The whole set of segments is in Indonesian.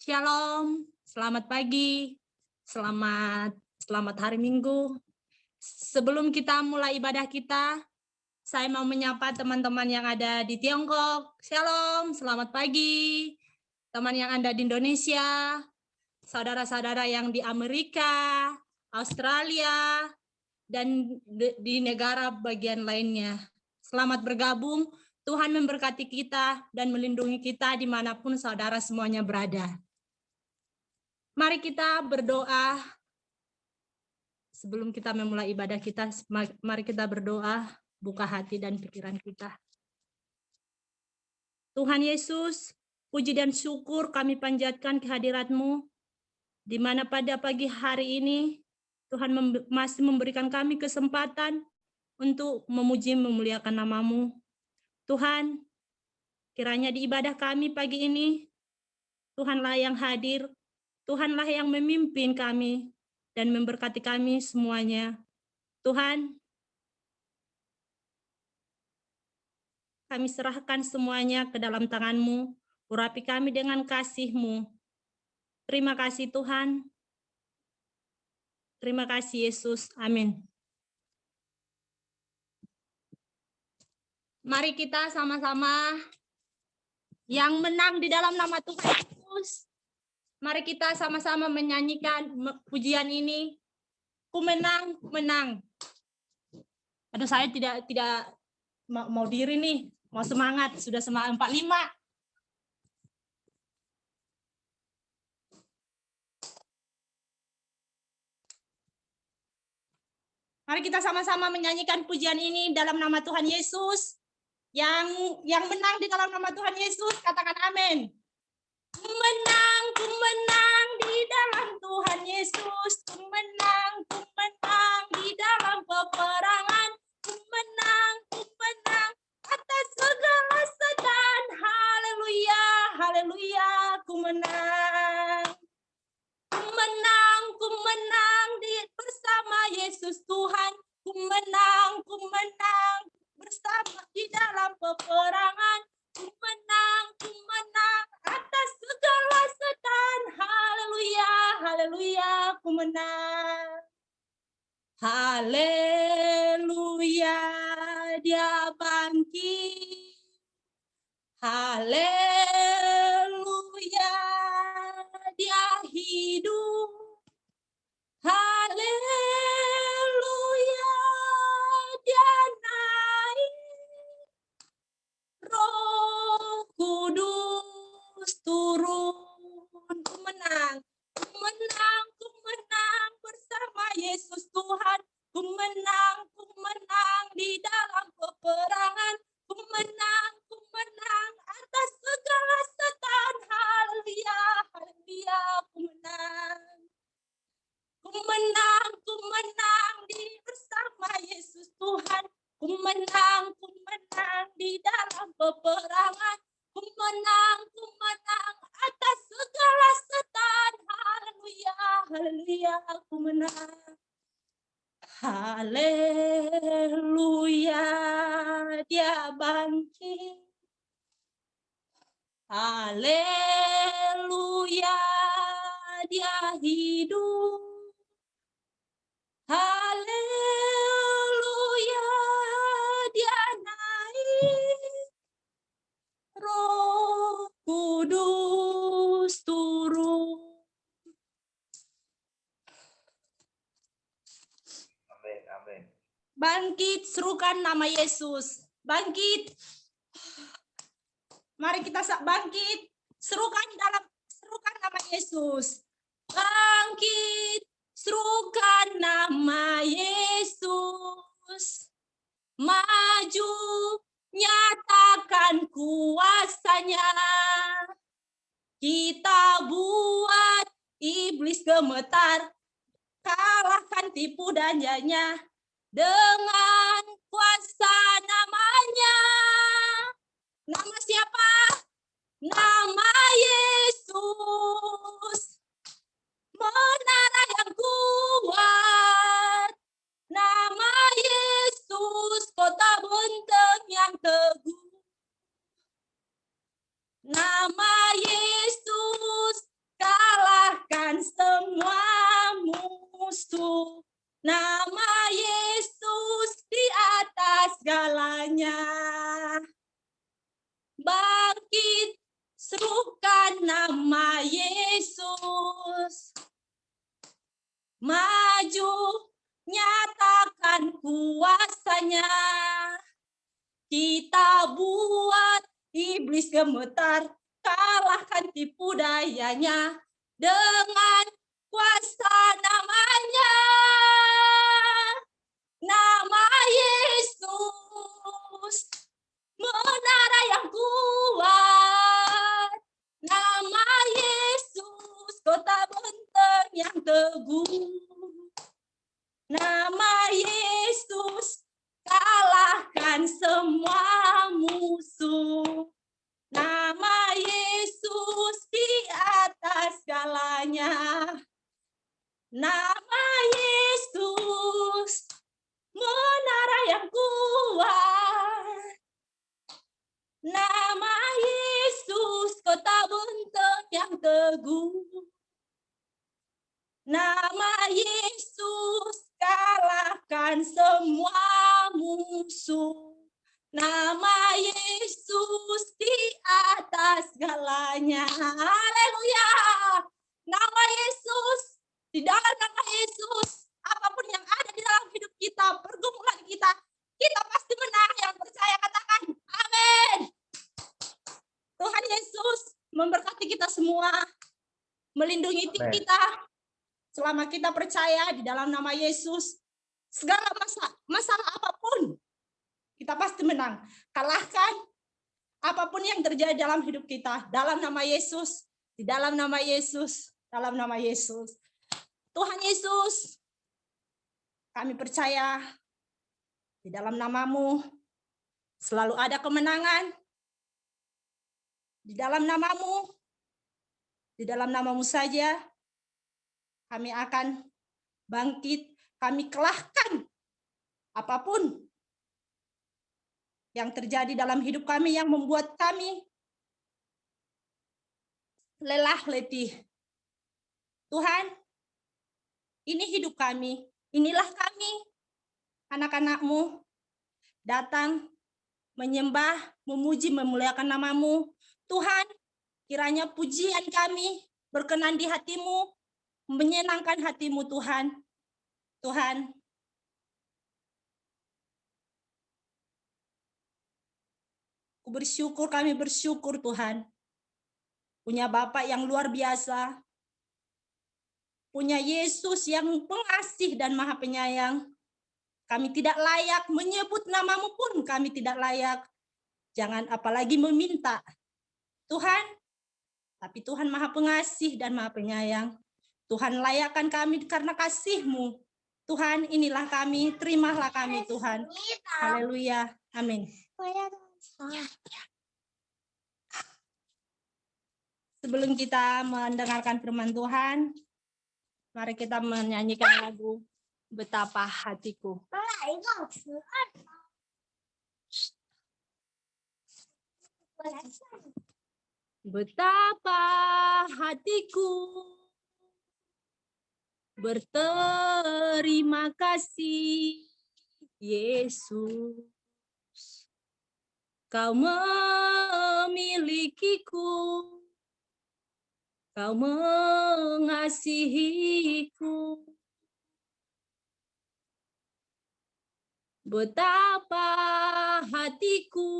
Shalom, selamat pagi, selamat hari Minggu. Sebelum kita mulai ibadah kita, saya mau menyapa teman-teman yang ada di Tiongkok. Shalom, selamat pagi. Teman yang ada di Indonesia, saudara-saudara yang di Amerika, Australia, dan di negara bagian lainnya. Selamat bergabung. Tuhan memberkati kita dan melindungi kita dimanapun saudara semuanya berada. Mari kita berdoa. Sebelum kita memulai ibadah kita, mari kita berdoa, buka hati dan pikiran kita. Tuhan Yesus, puji dan syukur kami panjatkan kehadirat-Mu, di mana pada pagi hari ini Tuhan masih memberikan kami kesempatan untuk memuji memuliakan nama-Mu. Tuhan, kiranya di ibadah kami pagi ini, Tuhanlah yang hadir, Tuhanlah yang memimpin kami dan memberkati kami semuanya. Tuhan, kami serahkan semuanya ke dalam tangan-Mu, urapi kami dengan kasih-Mu. Terima kasih Tuhan. Terima kasih Yesus. Amin. Mari kita sama-sama yang menang di dalam nama Tuhan Yesus. Mari kita sama-sama menyanyikan pujian ini. Ku menang, ku menang. Aduh, saya tidak mau diri nih, mau semangat, sudah semangat 45. Mari kita sama-sama menyanyikan pujian ini dalam nama Tuhan Yesus. Yang menang di dalam nama Tuhan Yesus, katakan amin. Ku menang di dalam Tuhan Yesus. Ku menang di dalam peperangan. Ku menang atas segala sedan. Haleluya, haleluya, ku menang. Ku menang bersama Yesus Tuhan. Ku menang bersama di dalam peperangan. Ku menang atas segala sedan. Haleluya, haleluya, ku menang. Haleluya, Dia bangkit. Haleluya, Dia hidup. Haleluya, Dia naik. Roh Kudus turun. Ku menang bersama Yesus Tuhan. Ku menang di dalam peperangan. Ku menang atas segala setan. Haleluya, haleluya, ku menang. Ku menang bersama Yesus Tuhan. Ku menang di dalam peperangan. Ku menang atas segala setan. Haleluya, haleluya, ku menang. Haleluya, Dia bangkit. Haleluya, Dia hidup. Haleluya, Dia naik. Roh Kudus turun. Amin. Bangkit, serukan nama Yesus. Bangkit. Mari kita bangkit, serukan nama Yesus. Bangkit, serukan nama Yesus. Maju, nyatakan kuasanya. Kita buat iblis gemetar, kalahkan tipu dayanya dengan kuasa namanya. Nama siapa? Nama Yesus. Menara yang kuat. Nama Yesus, kota benteng yang teguh. Nama Yesus, serukan nama Yesus. Maju, nyatakan kuasanya. Kita buat iblis gemetar, kalahkan tipu dayanya dengan kuasa namanya. Nama Yesus, menara yang kuat. Nama Yesus, kota benteng yang teguh. Nama Yesus, kalahkan semua musuh. Nama Yesus di atas segalanya. Nama Yesus, menara yang kuat. Nama Yesus, kota benteng yang teguh. Nama Yesus, kalahkan semua musuh. Nama Yesus di atas segalanya. Haleluya. Nama Yesus, di dalam nama Yesus, apapun yang ada di dalam hidup kita, pergumulan kita, kita pasti menang. Yang percaya katakan amin. Tuhan Yesus memberkati kita semua, melindungi kita selama kita percaya di dalam nama Yesus. Segala masalah apapun, kita pasti menang. Kalahkan apapun yang terjadi dalam hidup kita, dalam nama Yesus, di dalam nama Yesus, dalam nama Yesus. Tuhan Yesus, kami percaya di dalam nama-Mu selalu ada kemenangan. Di dalam nama-Mu, di dalam nama-Mu saja kami akan bangkit, kami kelahkan apapun yang terjadi dalam hidup kami yang membuat kami lelah letih. Tuhan, ini hidup kami, inilah kami, anak-anak-Mu, datang menyembah, memuji, memuliakan nama-Mu. Tuhan, kiranya pujian kami berkenan di hati-Mu, menyenangkan hati-Mu Tuhan. Tuhan, kami bersyukur Tuhan. Punya Bapa yang luar biasa. Punya Yesus yang pengasih dan maha penyayang. Kami tidak layak menyebut nama-Mu pun kami tidak layak. Jangan apalagi meminta. Tuhan, tapi Tuhan maha pengasih dan maha penyayang. Tuhan layakkan kami karena kasih-Mu. Tuhan, inilah kami, terimalah kami Tuhan. Haleluya. Amin. Sebelum kita mendengarkan firman Tuhan, mari kita menyanyikan lagu Betapa Hatiku. Betapa hatiku berterima kasih, Yesus. Kau memilikiku, Kau mengasihiku. Betapa hatiku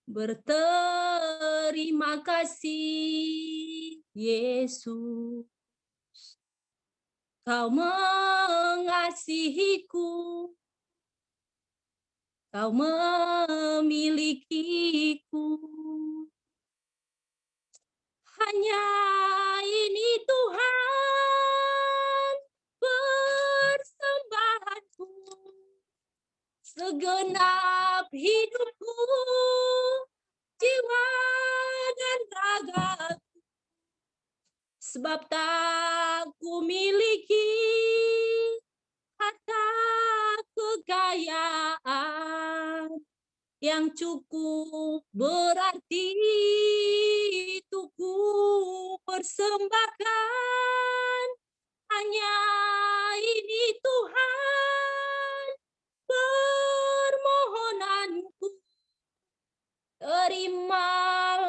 berterima kasih, Yesus. Kau mengasihiku, Kau memilikiku. Hanya ini Tuhan persembahanku, segenap hidupku, jiwa dan ragaku. Sebab tak ku miliki harta kekayaan yang cukup berarti itu ku persembahkan. Hanya ini Tuhan permohonanku, terimalah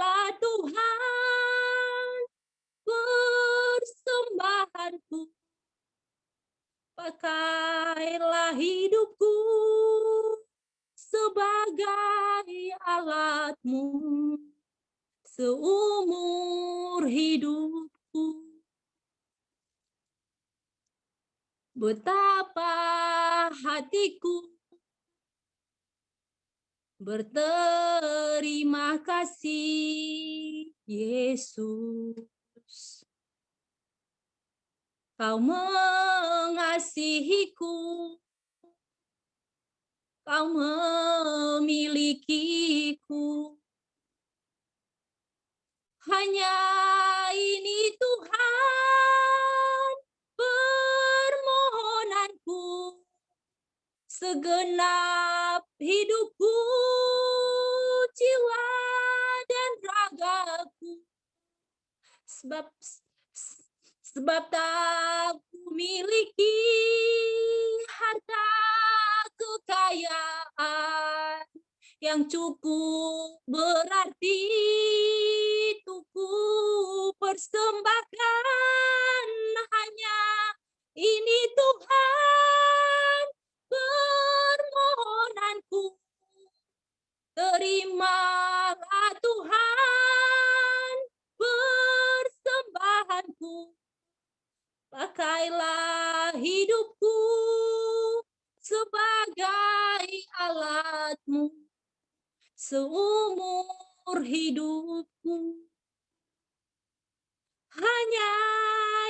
hidupku sebagai alatmu seumur hidupku. Betapa hatiku berterima kasih, Yesus. Kau mengasihiku, Kau memilikiku. Hanya ini Tuhan permohonanku, segenap hidupku, jiwa dan ragaku. Sebab tak miliki harta kekayaan yang cukup berarti untuk ku persembahkan. Hanya ini Tuhan permohonanku. Terimalah Tuhan persembahanku. Pakailah hidupku sebagai alatmu seumur hidupku. Hanya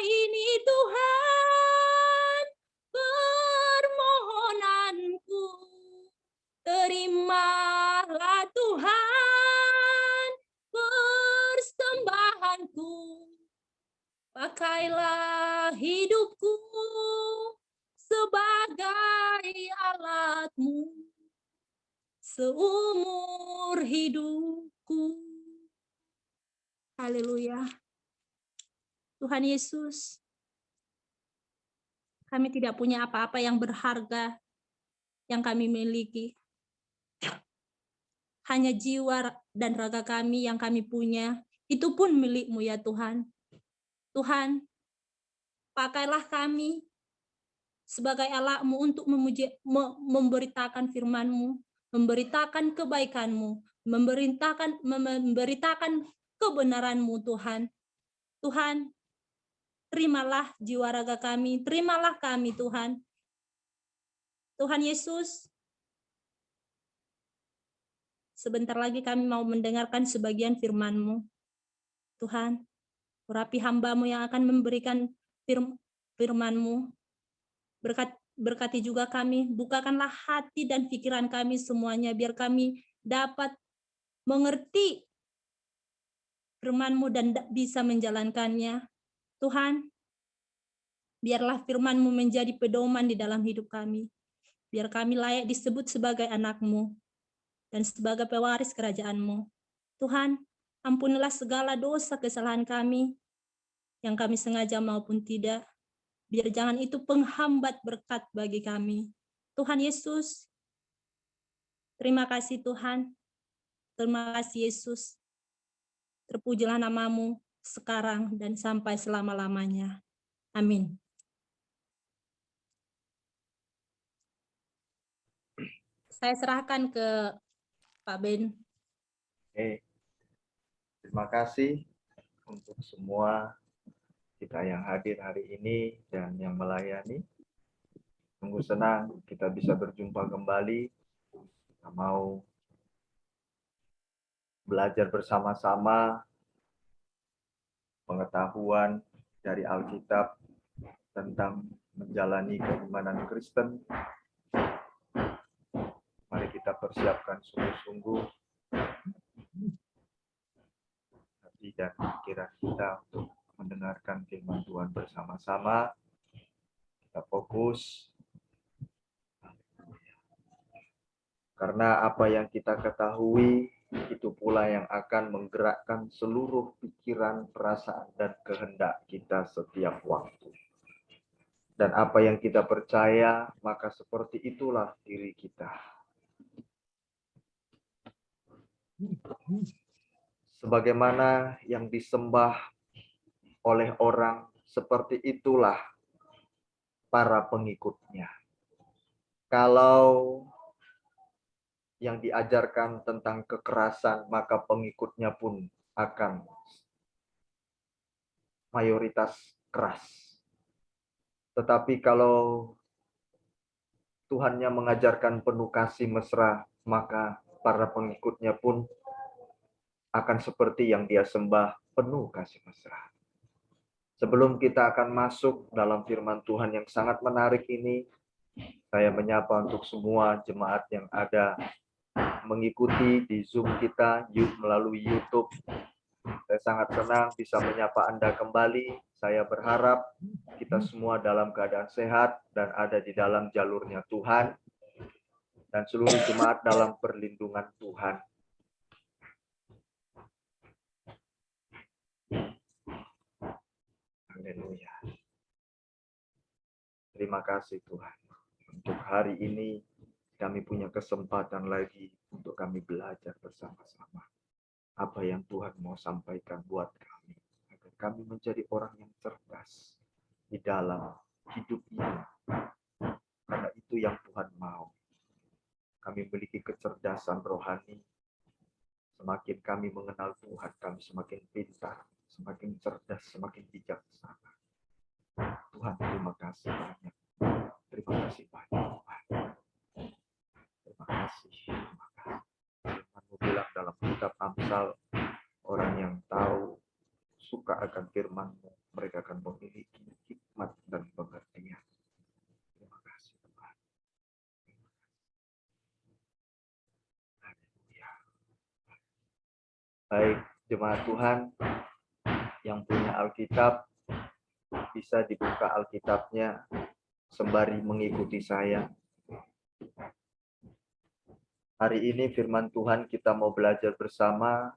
ini Tuhan permohonanku. Terimalah Tuhan persembahanku. Pakailah hidupku sebagai alatmu seumur hidupku. Haleluya. Tuhan Yesus, kami tidak punya apa-apa yang berharga yang kami miliki. Hanya jiwa dan raga kami yang kami punya, itu pun milik-Mu ya Tuhan. Tuhan, pakailah kami sebagai alat-Mu untuk memberitakan firman-Mu, memberitakan kebaikan-Mu, memberitakan kebenaran-Mu Tuhan. Tuhan, terimalah jiwa raga kami, terimalah kami Tuhan. Tuhan Yesus, sebentar lagi kami mau mendengarkan sebagian firman-Mu. Tuhan, urapi hamba-Mu yang akan memberikan firman-Mu. Berkati juga kami, bukakanlah hati dan pikiran kami semuanya, biar kami dapat mengerti firman-Mu dan bisa menjalankannya. Tuhan, biarlah firman-Mu menjadi pedoman di dalam hidup kami. Biar kami layak disebut sebagai anak-Mu dan sebagai pewaris kerajaan-Mu. Tuhan, ampunilah segala dosa kesalahan kami, yang kami sengaja maupun tidak. Biar jangan itu penghambat berkat bagi kami. Tuhan Yesus, terima kasih Tuhan. Terima kasih Yesus. Terpujilah nama-Mu sekarang dan sampai selama-lamanya. Amin. Saya serahkan ke Pak Ben. Oke. Terima kasih untuk semua kita yang hadir hari ini dan yang melayani. Sungguh senang kita bisa berjumpa kembali. Kita mau belajar bersama-sama pengetahuan dari Alkitab tentang menjalani keimanan Kristen. Mari kita persiapkan sungguh-sungguh hati dan pikiran kita untuk mendengarkan firman Tuhan bersama-sama. Kita fokus. Karena apa yang kita ketahui, itu pula yang akan menggerakkan seluruh pikiran, perasaan, dan kehendak kita setiap waktu. Dan apa yang kita percaya, maka seperti itulah diri kita. Sebagaimana yang disembah oleh orang, seperti itulah para pengikutnya. Kalau yang diajarkan tentang kekerasan, maka pengikutnya pun akan mayoritas keras. Tetapi kalau Tuhannya mengajarkan penuh kasih mesra, maka para pengikutnya pun akan seperti yang dia sembah, penuh kasih mesra. Sebelum kita akan masuk dalam firman Tuhan yang sangat menarik ini, saya menyapa untuk semua jemaat yang ada mengikuti di Zoom kita melalui YouTube. Saya sangat senang bisa menyapa Anda kembali. Saya berharap kita semua dalam keadaan sehat dan ada di dalam jalurnya Tuhan, dan seluruh jemaat dalam perlindungan Tuhan. Haleluya. Terima kasih Tuhan. Untuk hari ini kami punya kesempatan lagi untuk kami belajar bersama-sama apa yang Tuhan mau sampaikan buat kami, agar kami menjadi orang yang cerdas di dalam hidup ini. Karena itu yang Tuhan mau. Kami memiliki kecerdasan rohani. Semakin kami mengenal Tuhan, kami semakin pintar, semakin cerdas, semakin bijaksana. Tuhan, terima kasih banyak. Terima kasih banyak, Tuhan. Terima kasih. Terima kasih. Firman-Mu bilang dalam kitab Amsal, orang yang tahu, suka akan firman-Mu, mereka akan memiliki hikmat dan pengertian. Terima kasih, Tuhan. Haleluya. Baik, jemaat Tuhan yang punya Alkitab, bisa dibuka Alkitabnya sembari mengikuti saya. Hari ini firman Tuhan kita mau belajar bersama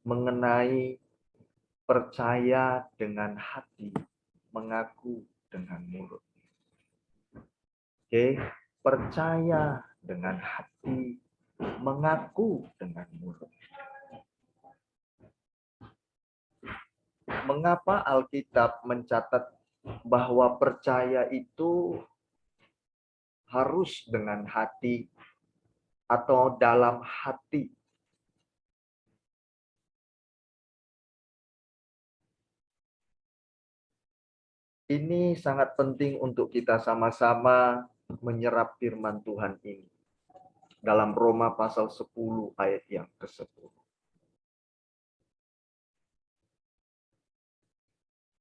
mengenai percaya dengan hati, mengaku dengan mulut. Oke, percaya dengan hati, mengaku dengan mulut. Mengapa Alkitab mencatat bahwa percaya itu harus dengan hati atau dalam hati? Ini sangat penting untuk kita sama-sama menyerap firman Tuhan ini. Dalam Roma pasal 10 ayat yang ke-10.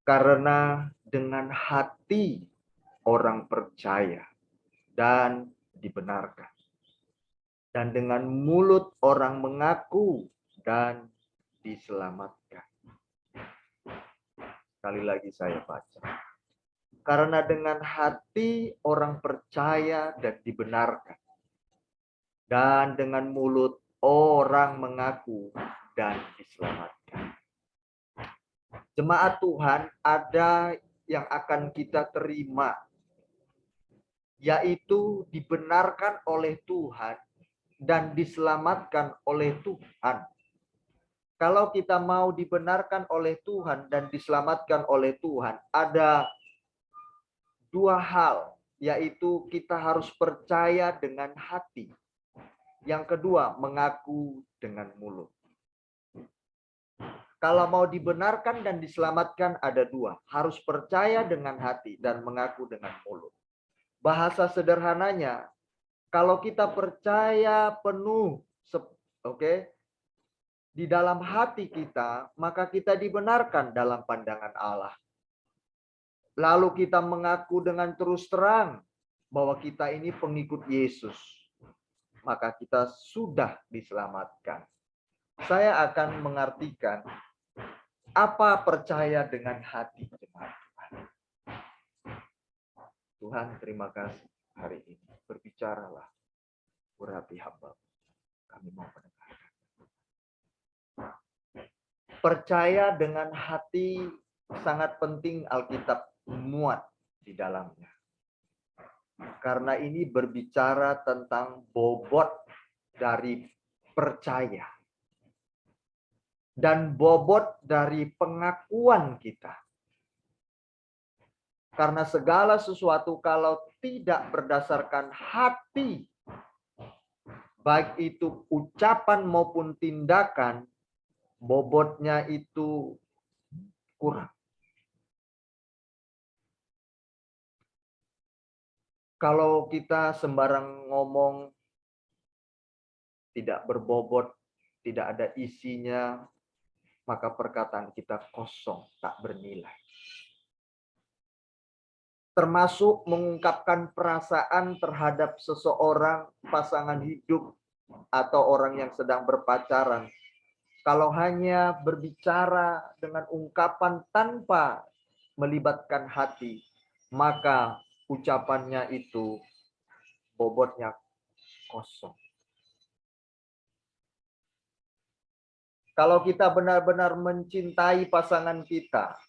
Karena dengan hati orang percaya dan dibenarkan. Dan dengan mulut orang mengaku dan diselamatkan. Sekali lagi saya baca. Karena dengan hati orang percaya dan dibenarkan. Dan dengan mulut orang mengaku dan diselamatkan. Jemaat Tuhan, ada yang akan kita terima, yaitu dibenarkan oleh Tuhan dan diselamatkan oleh Tuhan. Kalau kita mau dibenarkan oleh Tuhan dan diselamatkan oleh Tuhan, ada dua hal, yaitu kita harus percaya dengan hati. Yang kedua, mengaku dengan mulut. Kalau mau dibenarkan dan diselamatkan ada dua, harus percaya dengan hati dan mengaku dengan mulut. Bahasa sederhananya, kalau kita percaya penuh, di dalam hati kita, maka kita dibenarkan dalam pandangan Allah. Lalu kita mengaku dengan terus terang bahwa kita ini pengikut Yesus, maka kita sudah diselamatkan. Saya akan mengartikan apa percaya dengan hati, jemaat Tuhan. Tuhan, terima kasih hari ini. Berbicaralah, urapi hamba. Kami mau mendengarkan. Percaya dengan hati sangat penting Alkitab muat di dalamnya. Karena ini berbicara tentang bobot dari percaya. Dan bobot dari pengakuan kita. Karena segala sesuatu kalau tidak berdasarkan hati, baik itu ucapan maupun tindakan, bobotnya itu kurang. Kalau kita sembarang ngomong, tidak berbobot, tidak ada isinya, maka perkataan kita kosong, tak bernilai. Termasuk mengungkapkan perasaan terhadap seseorang, pasangan hidup, atau orang yang sedang berpacaran. Kalau hanya berbicara dengan ungkapan tanpa melibatkan hati, maka ucapannya itu bobotnya kosong. Kalau kita benar-benar mencintai pasangan kita,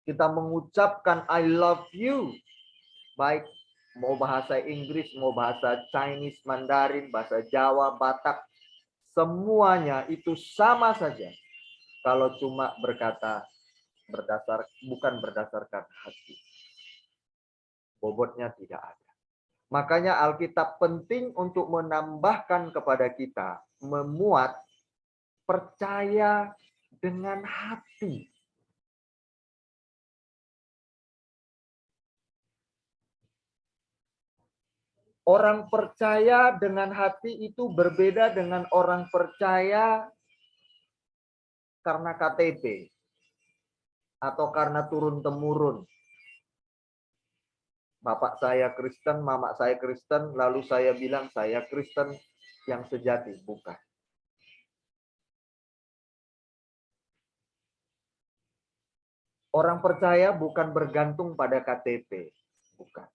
kita mengucapkan I love you, baik mau bahasa Inggris, mau bahasa Chinese, Mandarin, bahasa Jawa, Batak, semuanya itu sama saja. Kalau cuma berkata bukan berdasarkan hati, bobotnya tidak ada. Makanya Alkitab penting untuk menambahkan kepada kita, memuat percaya dengan hati. Orang percaya dengan hati itu berbeda dengan orang percaya karena KTP atau karena turun-temurun. Bapak saya Kristen, mama saya Kristen, lalu saya bilang saya Kristen yang sejati. Bukan. Orang percaya bukan bergantung pada KTP. Bukan.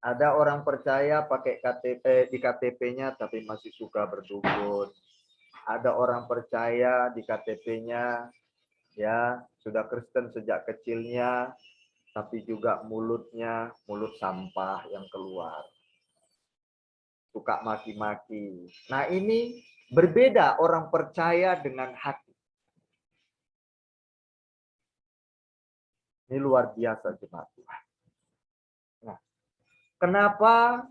Ada orang percaya pakai KTP di KTP-nya tapi masih suka berdukun. Ada orang percaya di KTP-nya ya sudah Kristen sejak kecilnya, tapi juga mulutnya mulut sampah yang keluar. Suka maki-maki. Nah, ini berbeda orang percaya dengan hati. Ini luar biasa jemaat Tuhan. Nah, kenapa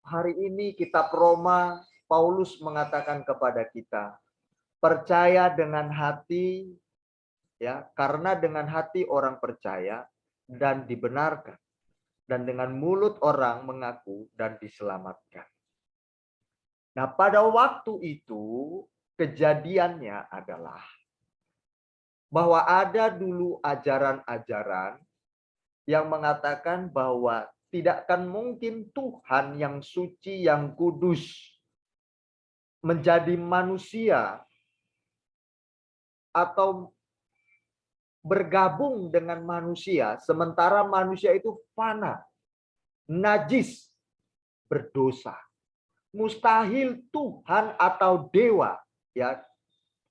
hari ini kitab Roma Paulus mengatakan kepada kita, percaya dengan hati ya, karena dengan hati orang percaya dan dibenarkan, dan dengan mulut orang mengaku dan diselamatkan. Nah, pada waktu itu kejadiannya adalah bahwa ada dulu ajaran-ajaran yang mengatakan bahwa tidak akan mungkin Tuhan yang suci, yang kudus menjadi manusia atau bergabung dengan manusia, sementara manusia itu fana, najis, berdosa. Mustahil Tuhan atau dewa, ya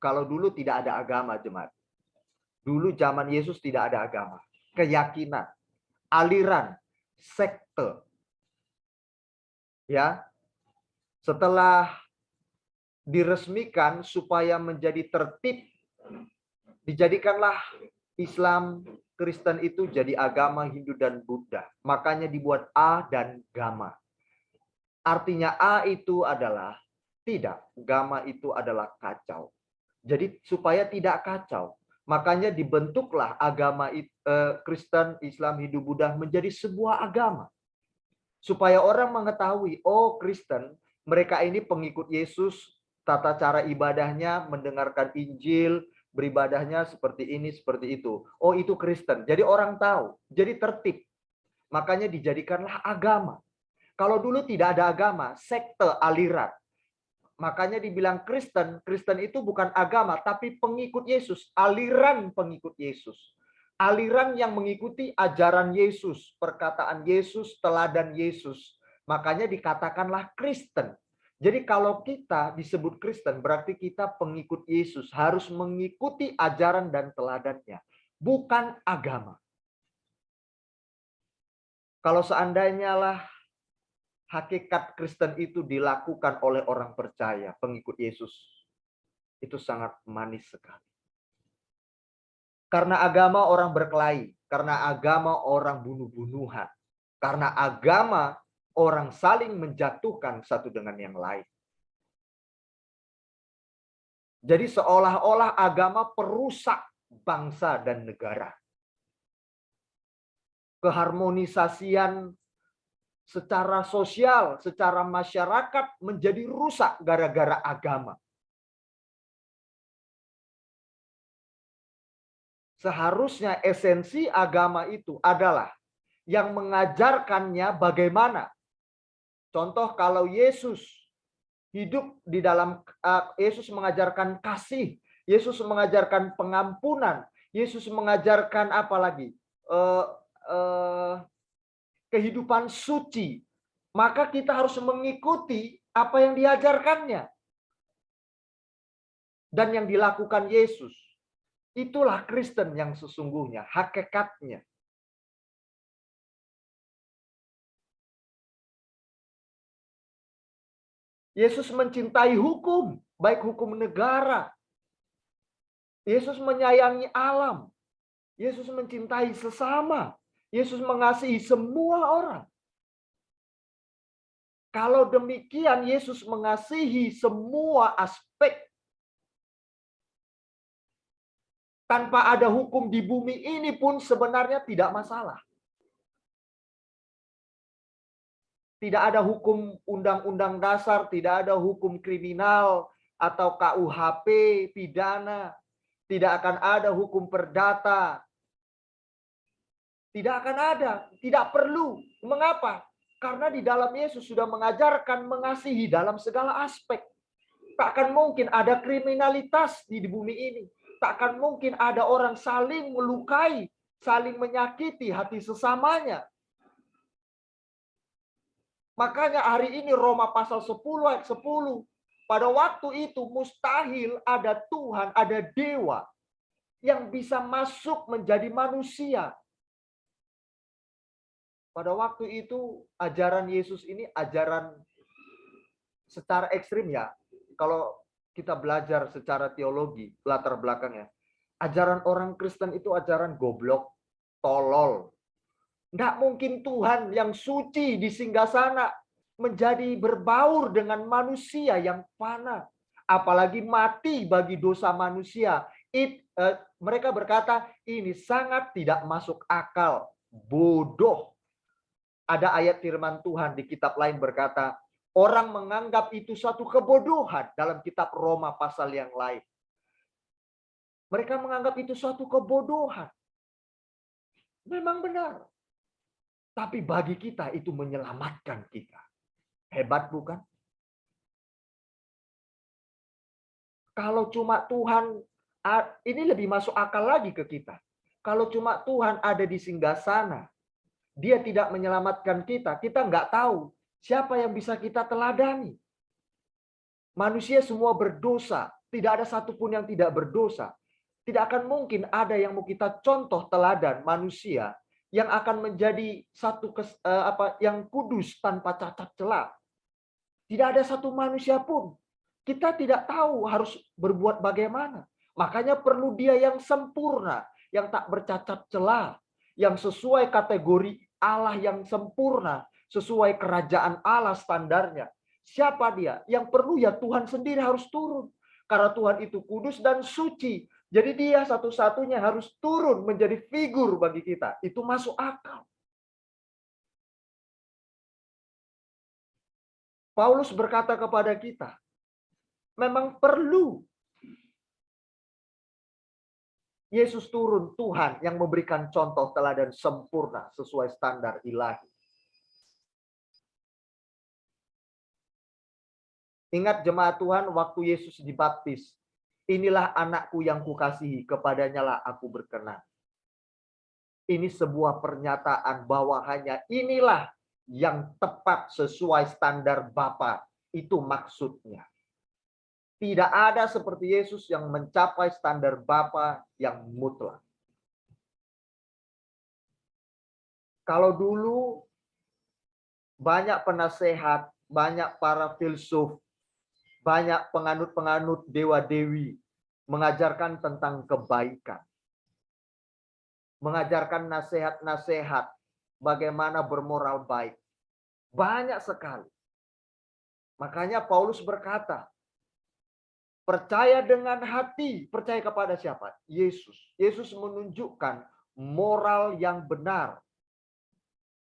kalau dulu tidak ada agama jemaat. Dulu zaman Yesus tidak ada agama, keyakinan, aliran, sekte. Ya. Setelah diresmikan supaya menjadi tertib, dijadikanlah Islam, Kristen itu jadi agama Hindu dan Buddha. Makanya dibuat A dan Gama. Artinya A itu adalah tidak, Gama itu adalah kacau. Jadi supaya tidak kacau, makanya dibentuklah agama Kristen, Islam, Hindu, Buddha menjadi sebuah agama. Supaya orang mengetahui, oh Kristen, mereka ini pengikut Yesus, tata cara ibadahnya mendengarkan Injil, beribadahnya seperti ini, seperti itu. Oh itu Kristen. Jadi orang tahu, jadi tertib. Makanya dijadikanlah agama. Kalau dulu tidak ada agama, sekte, aliran. Makanya dibilang Kristen. Kristen itu bukan agama, tapi pengikut Yesus. Aliran pengikut Yesus. Aliran yang mengikuti ajaran Yesus. Perkataan Yesus, teladan Yesus. Makanya dikatakanlah Kristen. Jadi kalau kita disebut Kristen, berarti kita pengikut Yesus. Harus mengikuti ajaran dan teladannya. Bukan agama. Kalau seandainya lah hakikat Kristen itu dilakukan oleh orang percaya, pengikut Yesus, itu sangat manis sekali. Karena agama orang berkelahi, karena agama orang bunuh-bunuhan, karena agama orang saling menjatuhkan satu dengan yang lain. Jadi seolah-olah agama perusak bangsa dan negara. Keharmonisasian secara sosial, secara masyarakat menjadi rusak gara-gara agama. Seharusnya esensi agama itu adalah yang mengajarkannya bagaimana. Contoh kalau Yesus hidup di dalam, Yesus mengajarkan kasih, Yesus mengajarkan pengampunan, Yesus mengajarkan apa lagi? Kehidupan suci. Maka kita harus mengikuti apa yang diajarkannya. Dan yang dilakukan Yesus. Itulah Kristen yang sesungguhnya, hakikatnya. Yesus mencintai hukum, baik hukum negara. Yesus menyayangi alam. Yesus mencintai sesama. Yesus mengasihi semua orang. Kalau demikian, Yesus mengasihi semua aspek. Tanpa ada hukum di bumi ini pun sebenarnya tidak masalah. Tidak ada hukum undang-undang dasar, tidak ada hukum kriminal atau KUHP, pidana. Tidak akan ada hukum perdata. Tidak akan ada, tidak perlu. Mengapa? Karena di dalam Yesus sudah mengajarkan mengasihi dalam segala aspek. Takkan mungkin ada kriminalitas di bumi ini. Takkan mungkin ada orang saling melukai, saling menyakiti hati sesamanya. Makanya hari ini Roma pasal 10 ayat 10. Pada waktu itu mustahil ada Tuhan, ada dewa yang bisa masuk menjadi manusia. Pada waktu itu ajaran Yesus ini ajaran secara ekstrim ya. Kalau kita belajar secara teologi, latar belakangnya. Ajaran orang Kristen itu ajaran goblok, tolol. Nggak mungkin Tuhan yang suci di singgasana menjadi berbaur dengan manusia yang fana. Apalagi mati bagi dosa manusia. Mereka berkata, ini sangat tidak masuk akal. Bodoh. Ada ayat firman Tuhan di kitab lain berkata, orang menganggap itu suatu kebodohan dalam kitab Roma pasal yang lain. Mereka menganggap itu suatu kebodohan. Memang benar. Tapi bagi kita itu menyelamatkan kita. Hebat bukan? Kalau cuma Tuhan, ini lebih masuk akal lagi ke kita. Kalau cuma Tuhan ada di singgasana, Dia tidak menyelamatkan kita, kita nggak tahu siapa yang bisa kita teladani. Manusia semua berdosa, tidak ada satupun yang tidak berdosa. Tidak akan mungkin ada yang mau kita contoh teladan manusia yang akan menjadi satu yang kudus tanpa cacat celah. Tidak ada satu manusia pun. Kita tidak tahu harus berbuat bagaimana. Makanya perlu Dia yang sempurna, yang tak bercacat celah, yang sesuai kategori Allah yang sempurna, sesuai kerajaan Allah standarnya. Siapa Dia? Yang perlu ya Tuhan sendiri harus turun. Karena Tuhan itu kudus dan suci. Jadi Dia satu-satunya harus turun menjadi figur bagi kita. Itu masuk akal. Paulus berkata kepada kita, memang perlu Yesus turun, Tuhan yang memberikan contoh teladan sempurna sesuai standar ilahi. Ingat jemaat Tuhan, waktu Yesus dibaptis, inilah anakku yang kukasihi, kepadanya lah aku berkenan. Ini sebuah pernyataan bahwa hanya inilah yang tepat sesuai standar Bapa. Itu maksudnya. Tidak ada seperti Yesus yang mencapai standar Bapa yang mutlak. Kalau dulu banyak penasehat, banyak para filsuf banyak penganut-penganut dewa-dewi mengajarkan tentang kebaikan. Mengajarkan nasihat-nasihat bagaimana bermoral baik. Banyak sekali. Makanya Paulus berkata, percaya dengan hati. Percaya kepada siapa? Yesus. Yesus menunjukkan moral yang benar,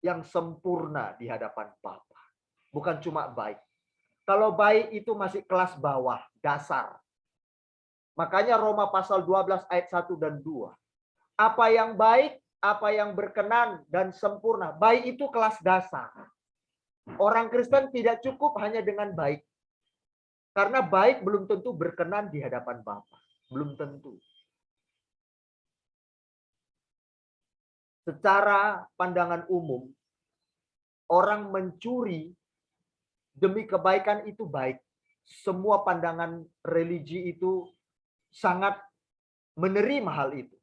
yang sempurna di hadapan Bapa. Bukan cuma baik. Kalau baik itu masih kelas bawah, dasar. Makanya Roma pasal 12 ayat 1 dan 2. Apa yang baik, apa yang berkenan dan sempurna. Baik itu kelas dasar. Orang Kristen tidak cukup hanya dengan baik. Karena baik belum tentu berkenan di hadapan Bapa. Belum tentu. Secara pandangan umum, orang mencuri demi kebaikan itu baik. Semua pandangan religi itu sangat menerima hal itu.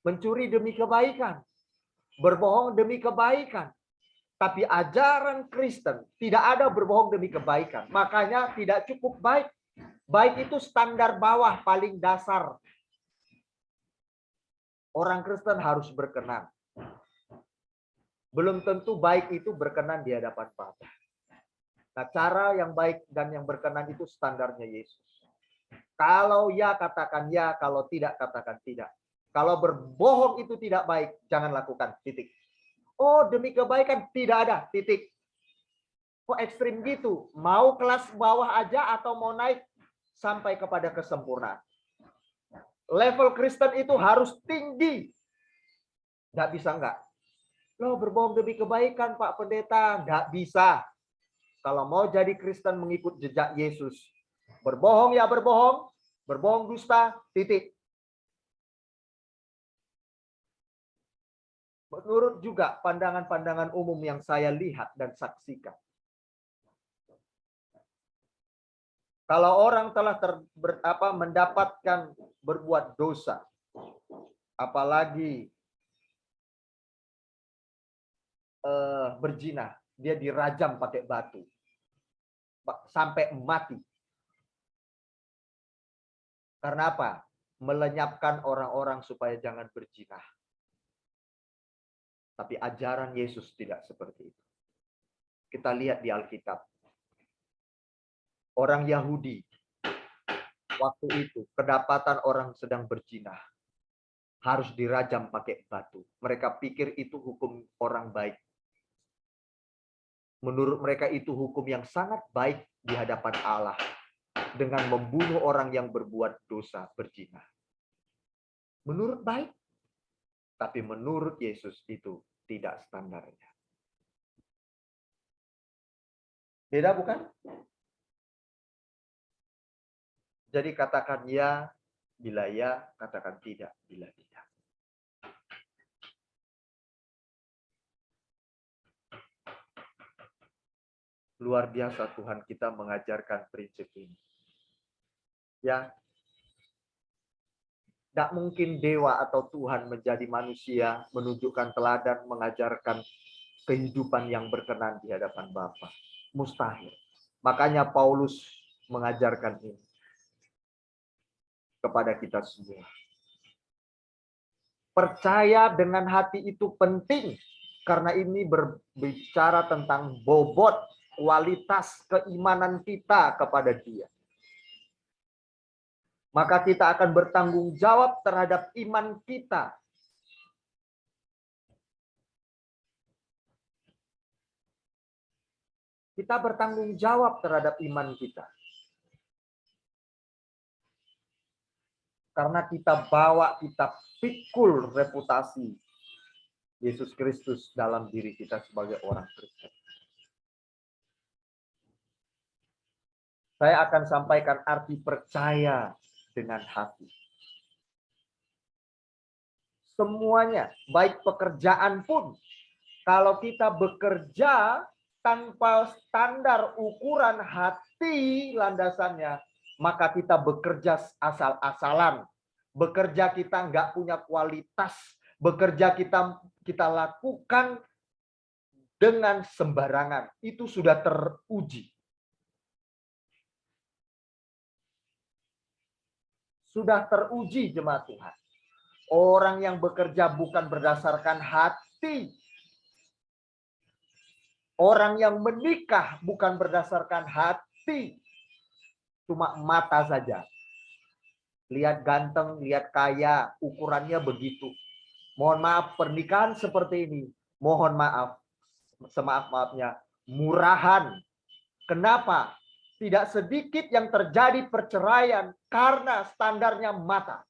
Mencuri demi kebaikan. Berbohong demi kebaikan. Tapi ajaran Kristen tidak ada berbohong demi kebaikan. Makanya tidak cukup baik. Baik itu standar bawah paling dasar. Orang Kristen harus berkenan. Belum tentu baik itu berkenan di hadapan Bapa. Nah, cara yang baik dan yang berkenan itu standarnya Yesus. Kalau ya, katakan ya. Kalau tidak, katakan tidak. Kalau berbohong itu tidak baik, jangan lakukan. Titik. Oh, demi kebaikan tidak ada. Titik. Kok ekstrim gitu? Mau kelas bawah aja atau mau naik sampai kepada kesempurnaan? Level Kristen itu harus tinggi. Nggak bisa nggak? Loh, berbohong demi kebaikan, Pak Pendeta. Nggak bisa. Kalau mau jadi Kristen mengikut jejak Yesus. Berbohong ya berbohong. Berbohong dusta, titik. Menurut juga pandangan-pandangan umum yang saya lihat dan saksikan. Kalau orang telah mendapatkan berbuat dosa, apalagi berzina, dia dirajam pakai batu sampai mati. Karena apa? Melenyapkan orang-orang supaya jangan berzina. Tapi ajaran Yesus tidak seperti itu. Kita lihat di Alkitab. Orang Yahudi waktu itu kedapatan orang sedang berzina harus dirajam pakai batu. Mereka pikir itu hukum orang baik. Menurut mereka itu hukum yang sangat baik di hadapan Allah dengan membunuh orang yang berbuat dosa berzina. Menurut baik, tapi menurut Yesus itu tidak standarnya. Beda bukan? Jadi katakan ya bila ya, katakan tidak bila tidak. Luar biasa Tuhan kita mengajarkan prinsip ini. Ya, tidak mungkin dewa atau Tuhan menjadi manusia, menunjukkan teladan, mengajarkan kehidupan yang berkenan di hadapan Bapa. Mustahil. Makanya Paulus mengajarkan ini kepada kita semua. Percaya dengan hati itu penting, karena ini berbicara tentang bobot, kualitas keimanan kita kepada Dia. Maka kita akan bertanggung jawab terhadap iman kita. Kita bertanggung jawab terhadap iman kita. Karena kita bawa, kita pikul reputasi Yesus Kristus dalam diri kita sebagai orang Kristen. Saya akan sampaikan arti percaya dengan hati. Semuanya, baik pekerjaan pun, kalau kita bekerja tanpa standar ukuran hati landasannya, maka kita bekerja asal-asalan. Bekerja kita nggak punya kualitas. Bekerja kita lakukan dengan sembarangan. Itu sudah teruji. Sudah teruji jemaat Tuhan. Orang yang bekerja bukan berdasarkan hati. Orang yang menikah bukan berdasarkan hati. Cuma mata saja. Lihat ganteng, lihat kaya, ukurannya begitu. Mohon maaf, pernikahan seperti ini. Mohon maaf, semaaf-maafnya, murahan. Kenapa? Tidak sedikit yang terjadi perceraian karena standarnya mata.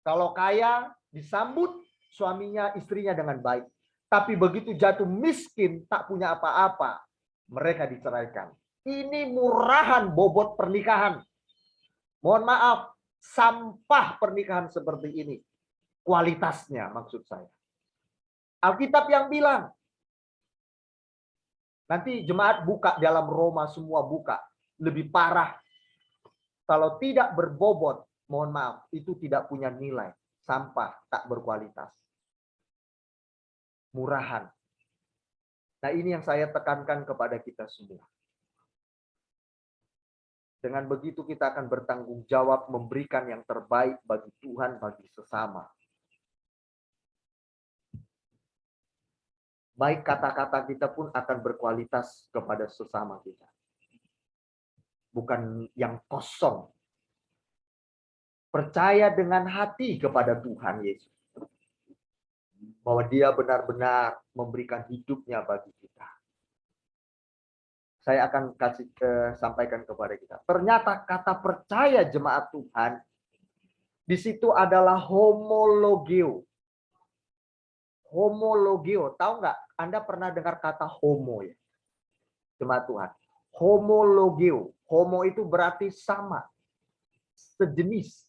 Kalau kaya, disambut suaminya, istrinya dengan baik. Tapi begitu jatuh miskin, tak punya apa-apa, mereka diceraikan. Ini murahan bobot pernikahan. Mohon maaf, sampah pernikahan seperti ini. Kualitasnya maksud saya. Alkitab yang bilang, nanti jemaat buka dalam Roma, semua buka. Lebih parah. Kalau tidak berbobot, mohon maaf, itu tidak punya nilai. Sampah, tak berkualitas. Murahan. Nah, ini yang saya tekankan kepada kita semua. Dengan begitu kita akan bertanggung jawab memberikan yang terbaik bagi Tuhan, bagi sesama. Baik kata-kata kita pun akan berkualitas kepada sesama kita. Bukan yang kosong. Percaya dengan hati kepada Tuhan Yesus. Bahwa dia benar-benar memberikan hidupnya bagi kita. Saya akan sampaikan kepada kita. Ternyata kata percaya jemaat Tuhan, di situ adalah homologeo. Homologeo, tahu nggak? Anda pernah dengar kata homo ya? Jemaat Tuhan. Homologeo. Homo itu berarti sama. Sejenis.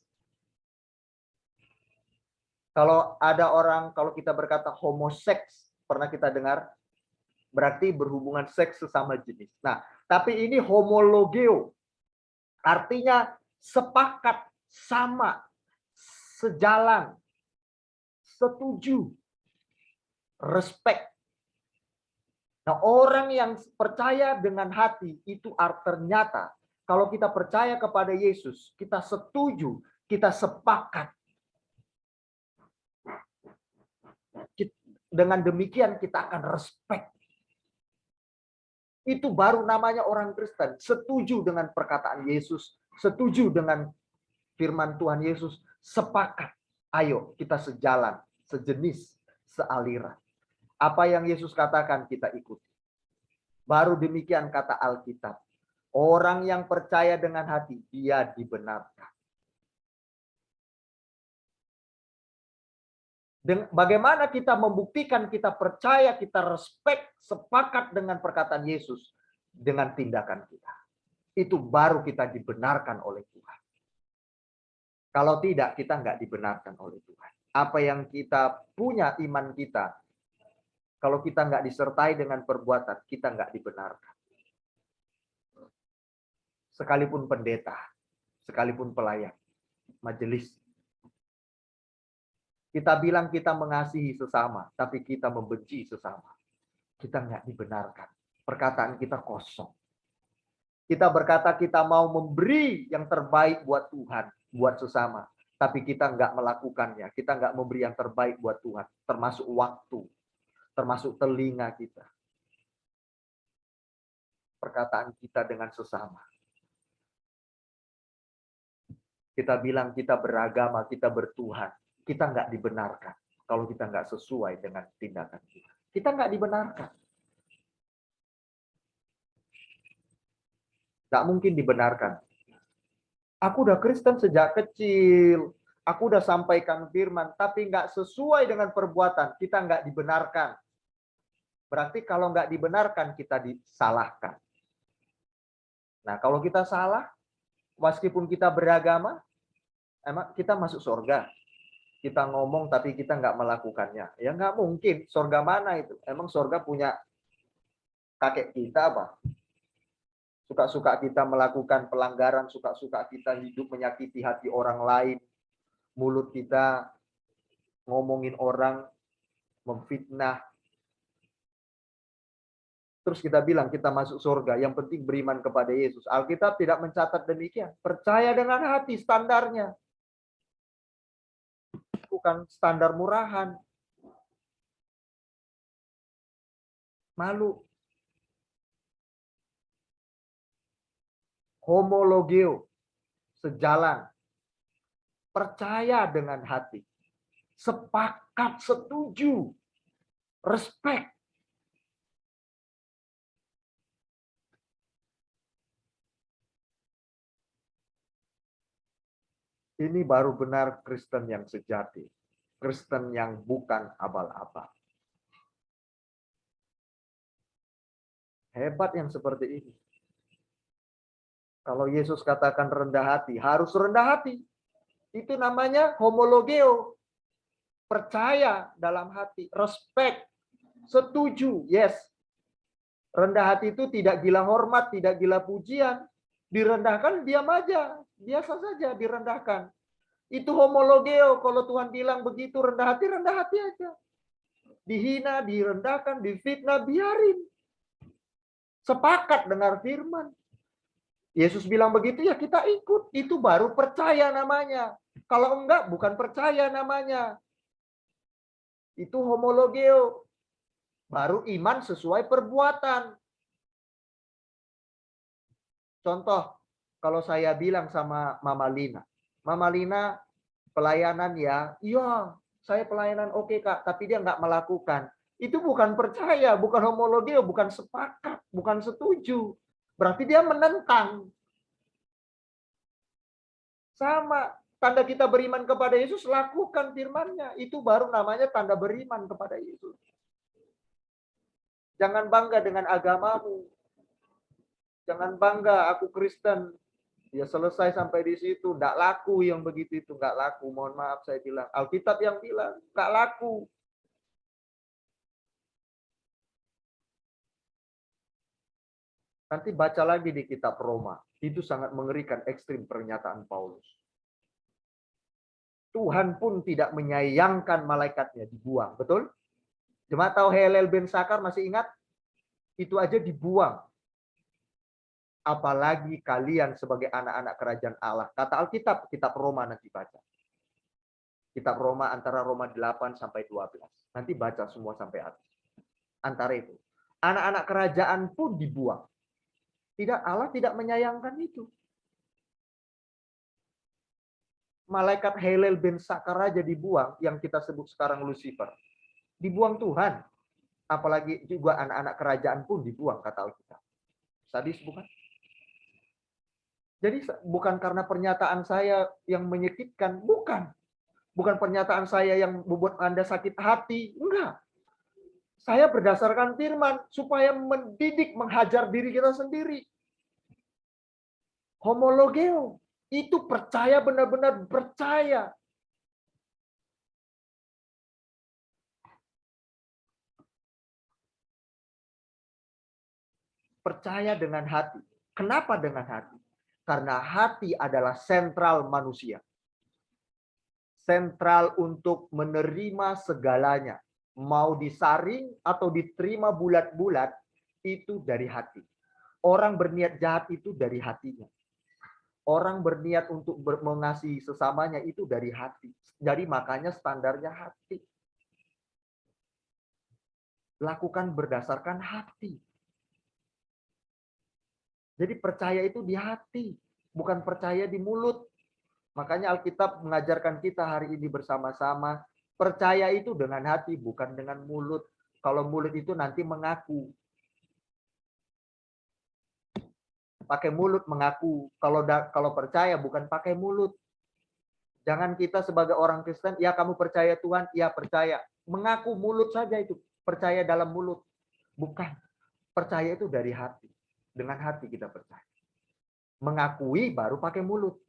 Kalau ada orang, kalau kita berkata homoseks, pernah kita dengar? Berarti berhubungan seks sesama jenis. Nah, tapi ini homologeo. Artinya sepakat, sama, sejalan, setuju, respect. Nah, orang yang percaya dengan hati itu ternyata kalau kita percaya kepada Yesus, kita setuju, kita sepakat. Dengan demikian kita akan respect. Itu baru namanya orang Kristen. Setuju dengan perkataan Yesus. Setuju dengan firman Tuhan Yesus. Sepakat. Ayo kita sejalan. Sejenis. Sealiran. Apa yang Yesus katakan kita ikuti. Baru demikian kata Alkitab. Orang yang percaya dengan hati. Dia dibenarkan. Bagaimana kita membuktikan kita percaya, kita respect, sepakat dengan perkataan Yesus dengan tindakan kita. Itu baru kita dibenarkan oleh Tuhan. Kalau tidak, kita nggak dibenarkan oleh Tuhan. Apa yang kita punya iman kita, kalau kita nggak disertai dengan perbuatan, kita nggak dibenarkan. Sekalipun pendeta, sekalipun pelayan, majelis. Kita bilang kita mengasihi sesama, tapi kita membenci sesama. Kita nggak dibenarkan. Perkataan kita kosong. Kita berkata kita mau memberi yang terbaik buat Tuhan, buat sesama. Tapi kita nggak melakukannya. Kita nggak memberi yang terbaik buat Tuhan. Termasuk waktu. Termasuk telinga kita. Perkataan kita dengan sesama. Kita bilang kita beragama, kita bertuhan. Kita nggak dibenarkan kalau kita nggak sesuai dengan tindakan kita. Kita nggak dibenarkan. Nggak mungkin dibenarkan. Aku udah Kristen sejak kecil. Aku udah sampaikan firman, tapi nggak sesuai dengan perbuatan. Kita nggak dibenarkan. Berarti kalau nggak dibenarkan, kita disalahkan. Nah, kalau kita salah, meskipun kita beragama, emang kita masuk surga. Kita ngomong tapi kita nggak melakukannya. Ya nggak mungkin. Surga mana itu? Emang surga punya kakek kita apa? Suka-suka kita melakukan pelanggaran, suka-suka kita hidup menyakiti hati orang lain. Mulut kita ngomongin orang. memfitnah. Terus kita bilang kita masuk surga, yang penting beriman kepada Yesus. Alkitab tidak mencatat demikian. Percaya dengan hati standarnya. Bukan standar murahan. Malu. Homologeo. Sejalan. Percaya dengan hati. Sepakat, setuju. Respect. Ini baru benar Kristen yang sejati. Kristen yang bukan abal-abal. Hebat yang seperti ini. Kalau Yesus katakan rendah hati, harus rendah hati. Itu namanya homologeo. Percaya dalam hati. Respect. Setuju. Yes. Rendah hati itu tidak gila hormat, tidak gila pujian. Direndahkan, diam aja. Biasa saja direndahkan. Itu homologeo. Kalau Tuhan bilang begitu rendah hati aja. Dihina, direndahkan, difitnah, biarin. Sepakat dengar firman. Yesus bilang begitu ya kita ikut. Itu baru percaya namanya. Kalau enggak, bukan percaya namanya. Itu homologeo. Baru iman sesuai perbuatan. Contoh, kalau saya bilang sama Mama Lina, pelayanan ya, iya, saya pelayanan oke Kak, tapi dia nggak melakukan. Itu bukan percaya, bukan homologeo, bukan sepakat, bukan setuju. Berarti dia menentang. Sama, tanda kita beriman kepada Yesus, lakukan firman-Nya. Itu baru namanya tanda beriman kepada Yesus. Jangan bangga dengan agamamu. Jangan bangga, aku Kristen. Ya selesai sampai di situ. Nggak laku yang begitu itu. Nggak laku. Mohon maaf saya bilang. Alkitab yang bilang. Nggak laku. Nanti baca lagi di kitab Roma. Itu sangat mengerikan ekstrim pernyataan Paulus. Tuhan pun tidak menyayangkan malaikatnya. Dibuang. Betul? Jemaat tahu Hillel bin Sakar masih ingat? Itu aja dibuang. Apalagi kalian sebagai anak-anak kerajaan Allah. Kata Alkitab, kitab Roma nanti baca. Kitab Roma antara Roma 8 sampai 12. Nanti baca semua sampai habis. Antara itu. Anak-anak kerajaan pun dibuang. Allah tidak menyayangkan itu. Malaikat Hillel bin Sakar aja dibuang, yang kita sebut sekarang Lucifer. Dibuang Tuhan. Apalagi juga anak-anak kerajaan pun dibuang, kata Alkitab. Sadis bukan? Jadi bukan karena pernyataan saya yang menyakitkan, bukan. Bukan pernyataan saya yang membuat Anda sakit hati, enggak. Saya berdasarkan firman supaya mendidik, menghajar diri kita sendiri. Homologeo, itu percaya, benar-benar percaya. Percaya dengan hati. Kenapa dengan hati? Karena hati adalah sentral manusia. Sentral untuk menerima segalanya. Mau disaring atau diterima bulat-bulat, itu dari hati. Orang berniat jahat itu dari hatinya. Orang berniat untuk mengasihi sesamanya itu dari hati. Jadi makanya standarnya hati. Lakukan berdasarkan hati. Jadi percaya itu di hati, bukan percaya di mulut. Makanya Alkitab mengajarkan kita hari ini bersama-sama, percaya itu dengan hati, bukan dengan mulut. Kalau mulut itu nanti mengaku. Pakai mulut mengaku. Kalau percaya bukan pakai mulut. Jangan kita sebagai orang Kristen, ya kamu percaya Tuhan, ya percaya. Mengaku mulut saja itu, percaya dalam mulut. Bukan. Percaya itu dari hati. Dengan hati kita percaya. Mengakui baru pakai mulut.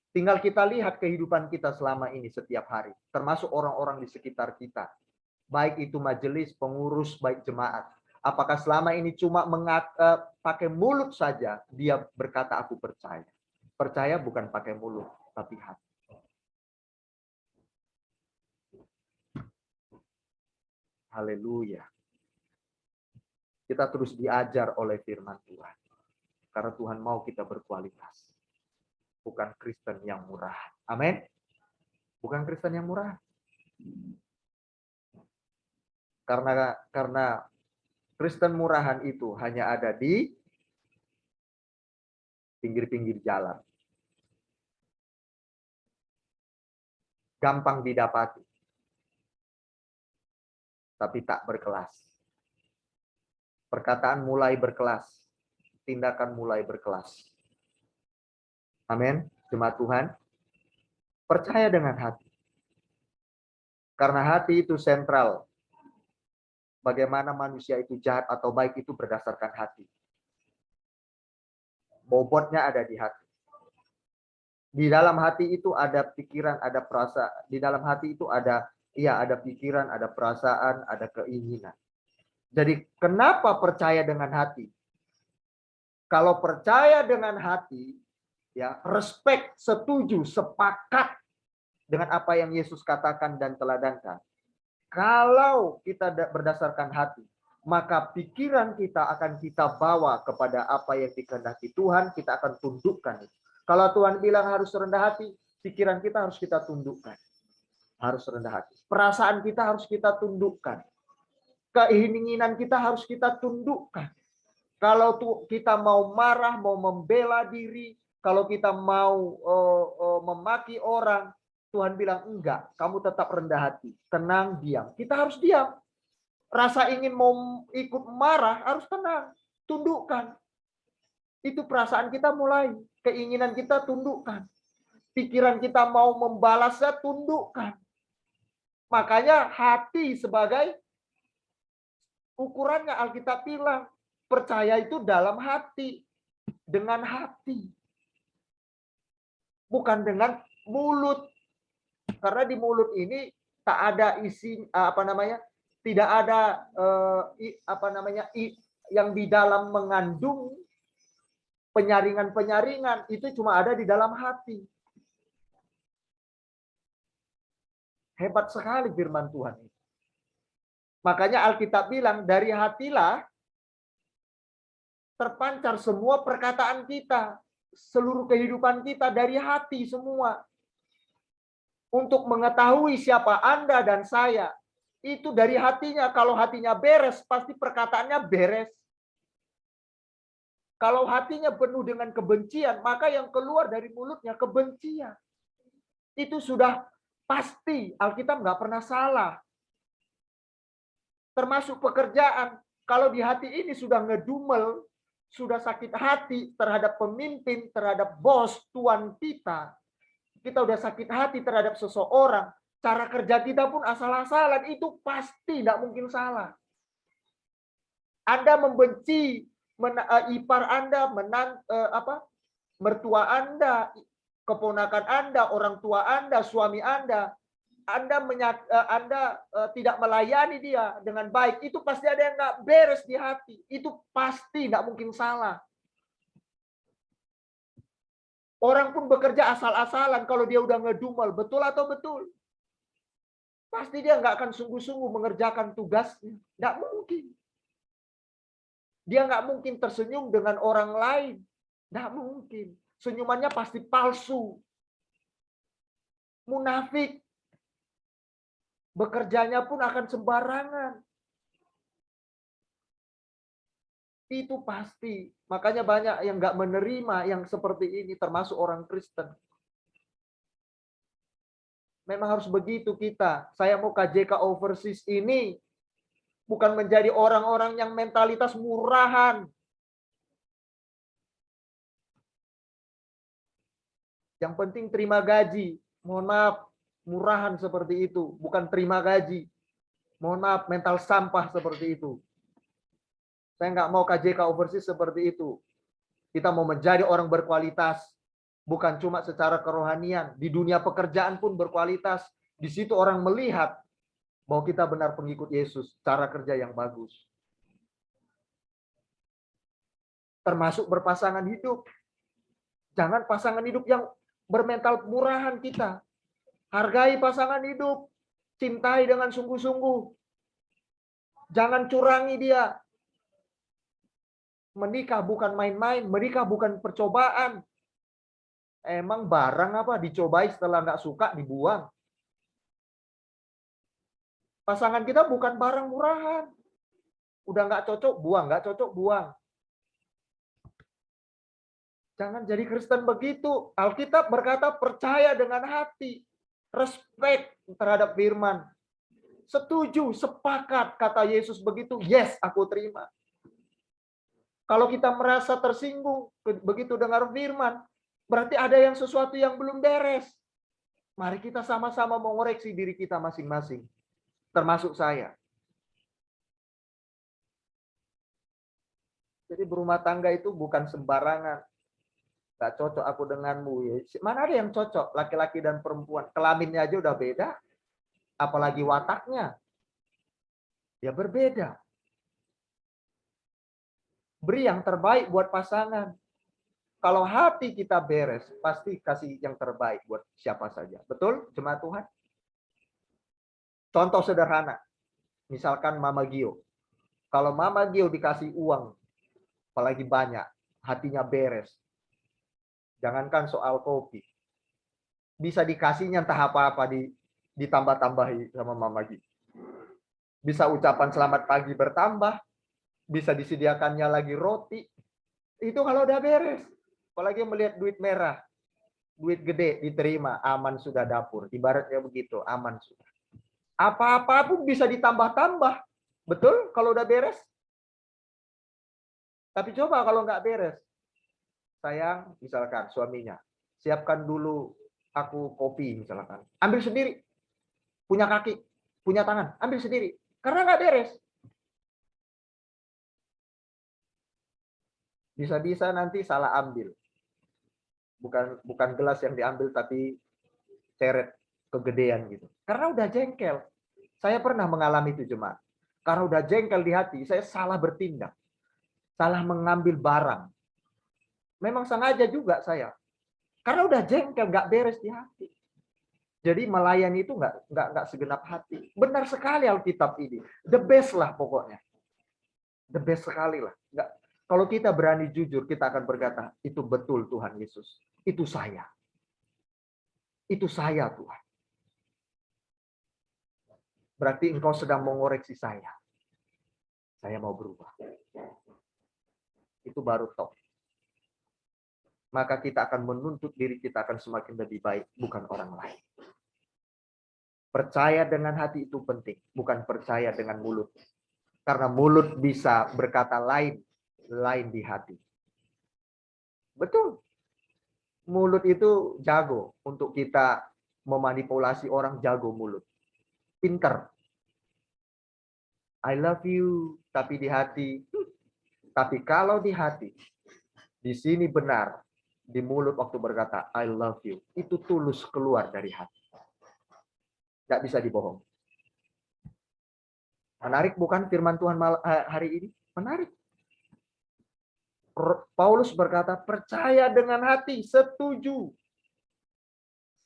Tinggal kita lihat kehidupan kita selama ini setiap hari. Termasuk orang-orang di sekitar kita. Baik itu majelis, pengurus, baik jemaat. Apakah selama ini cuma pakai mulut saja dia berkata aku percaya. Percaya bukan pakai mulut, tapi hati. Haleluya. Kita terus diajar oleh firman Tuhan. Karena Tuhan mau kita berkualitas. Bukan Kristen yang murah. Amin. Bukan Kristen yang murah. Karena Kristen murahan itu hanya ada di pinggir-pinggir jalan. Gampang didapati. Tapi tak berkelas. Perkataan mulai berkelas. Tindakan mulai berkelas. Amin. Jemaat Tuhan. Percaya dengan hati. Karena hati itu sentral. Bagaimana manusia itu jahat atau baik itu berdasarkan hati. Bobotnya ada di hati. Di dalam hati itu ada pikiran, ada perasaan. Di dalam hati itu ada pikiran, ada perasaan, ada keinginan. Jadi kenapa percaya dengan hati? Kalau percaya dengan hati, ya, respect, setuju, sepakat dengan apa yang Yesus katakan dan teladankan. Kalau kita berdasarkan hati, maka pikiran kita akan kita bawa kepada apa yang dikehendaki Tuhan, kita akan tundukkan. Kalau Tuhan bilang harus rendah hati, pikiran kita harus kita tundukkan. Harus rendah hati. Perasaan kita harus kita tundukkan. Keinginan kita harus kita tundukkan. Kalau kita mau marah, mau membela diri, kalau kita mau memaki orang, Tuhan bilang enggak, kamu tetap rendah hati, tenang, diam. Kita harus diam. Rasa ingin mau ikut marah harus tenang, tundukkan. Itu perasaan kita mulai, keinginan kita tundukkan. Pikiran kita mau membalasnya tundukkan. Makanya hati sebagai ukurannya Alkitab bilang, percaya itu dalam hati, dengan hati. Bukan dengan mulut. Karena di mulut ini tak ada isi tidak ada yang di dalam mengandung penyaringan itu cuma ada di dalam hati. Hebat sekali firman Tuhan ini. Makanya Alkitab bilang dari hatilah terpancar semua perkataan kita, seluruh kehidupan kita dari hati semua. Untuk mengetahui siapa Anda dan saya, itu dari hatinya. Kalau hatinya beres, pasti perkataannya beres. Kalau hatinya penuh dengan kebencian, maka yang keluar dari mulutnya kebencian. Itu sudah pasti. Alkitab nggak pernah salah. Termasuk pekerjaan. Kalau di hati ini sudah ngedumel, sudah sakit hati terhadap pemimpin, terhadap bos, tuan kita udah sakit hati terhadap seseorang, cara kerja kita pun asal-asalan, itu pasti tidak mungkin salah. Anda membenci ipar Anda, mertua Anda, keponakan Anda, orang tua Anda, suami Anda tidak melayani dia dengan baik, itu pasti ada yang nggak beres di hati. Itu pasti tidak mungkin salah. Orang pun bekerja asal-asalan kalau dia udah ngedumel, betul atau betul? Pasti dia nggak akan sungguh-sungguh mengerjakan tugasnya. Nggak mungkin. Dia nggak mungkin tersenyum dengan orang lain. Nggak mungkin. Senyumannya pasti palsu. Munafik. Bekerjanya pun akan sembarangan. Itu pasti. Makanya banyak yang nggak menerima yang seperti ini, termasuk orang Kristen. Memang harus begitu kita. Saya mau KJK Overseas ini bukan menjadi orang-orang yang mentalitas murahan. Yang penting terima gaji. Mohon maaf, murahan seperti itu. Bukan terima gaji. Mohon maaf, mental sampah seperti itu. Saya nggak mau KJK Overseas seperti itu. Kita mau menjadi orang berkualitas. Bukan cuma secara kerohanian. Di dunia pekerjaan pun berkualitas. Di situ orang melihat bahwa kita benar pengikut Yesus. Cara kerja yang bagus. Termasuk berpasangan hidup. Jangan pasangan hidup yang bermental murahan kita. Hargai pasangan hidup. Cintai dengan sungguh-sungguh. Jangan curangi dia. Menikah bukan main-main, menikah bukan percobaan. Emang barang apa dicobai setelah nggak suka dibuang. Pasangan kita bukan barang murahan. Udah nggak cocok, buang. Nggak cocok, buang. Jangan jadi Kristen begitu. Alkitab berkata percaya dengan hati. Respect terhadap firman. Setuju, sepakat, kata Yesus begitu. Yes, aku terima. Kalau kita merasa tersinggung begitu dengar firman, berarti ada yang sesuatu yang belum beres. Mari kita sama-sama mengoreksi diri kita masing-masing. Termasuk saya. Jadi berumah tangga itu bukan sembarangan. Gak cocok aku denganmu. Mana ada yang cocok? Laki-laki dan perempuan. Kelaminnya aja udah beda. Apalagi wataknya. Ya berbeda. Beri yang terbaik buat pasangan. Kalau hati kita beres, pasti kasih yang terbaik buat siapa saja. Betul, jemaat Tuhan? Contoh sederhana. Misalkan Mama Gio. Kalau Mama Gio dikasih uang, apalagi banyak, hatinya beres. Jangankan soal kopi. Bisa dikasihnya entah apa-apa ditambah-tambahi sama Mama Gio. Bisa ucapan selamat pagi bertambah, bisa disediakannya lagi roti. Itu kalau udah beres. Apalagi melihat duit merah, duit gede diterima, aman sudah dapur. Ibaratnya begitu, aman sudah. Apa-apa pun bisa ditambah-tambah. Betul kalau udah beres? Tapi coba kalau nggak beres. Sayang, misalkan suaminya, siapkan dulu aku kopi misalkan. Ambil sendiri. Punya kaki, punya tangan, ambil sendiri. Karena nggak beres. Bisa-bisa nanti salah ambil. Bukan gelas yang diambil tapi ceret kegedean gitu. Karena udah jengkel. Saya pernah mengalami itu jemaat. Karena udah jengkel di hati, saya salah bertindak. Salah mengambil barang. Memang sengaja juga saya. Karena udah jengkel, nggak beres di hati. Jadi melayani itu nggak segenap hati. Benar sekali Alkitab ini. The best lah pokoknya. The best sekali lah. Nggak, kalau kita berani jujur, kita akan berkata, itu betul Tuhan Yesus. Itu saya. Itu saya Tuhan. Berarti engkau sedang mengoreksi saya. Saya mau berubah. Itu baru top. Maka kita akan menuntut diri kita akan semakin lebih baik, bukan orang lain. Percaya dengan hati itu penting, bukan percaya dengan mulut. Karena mulut bisa berkata lain di hati. Betul. Mulut itu jago untuk kita memanipulasi orang, jago mulut. Pinter. I love you, tapi di hati. Tapi kalau di hati, di sini benar, di mulut waktu berkata I love you, itu tulus keluar dari hati. Tidak bisa dibohong. Menarik bukan firman Tuhan hari ini? Menarik. Paulus berkata, percaya dengan hati, setuju.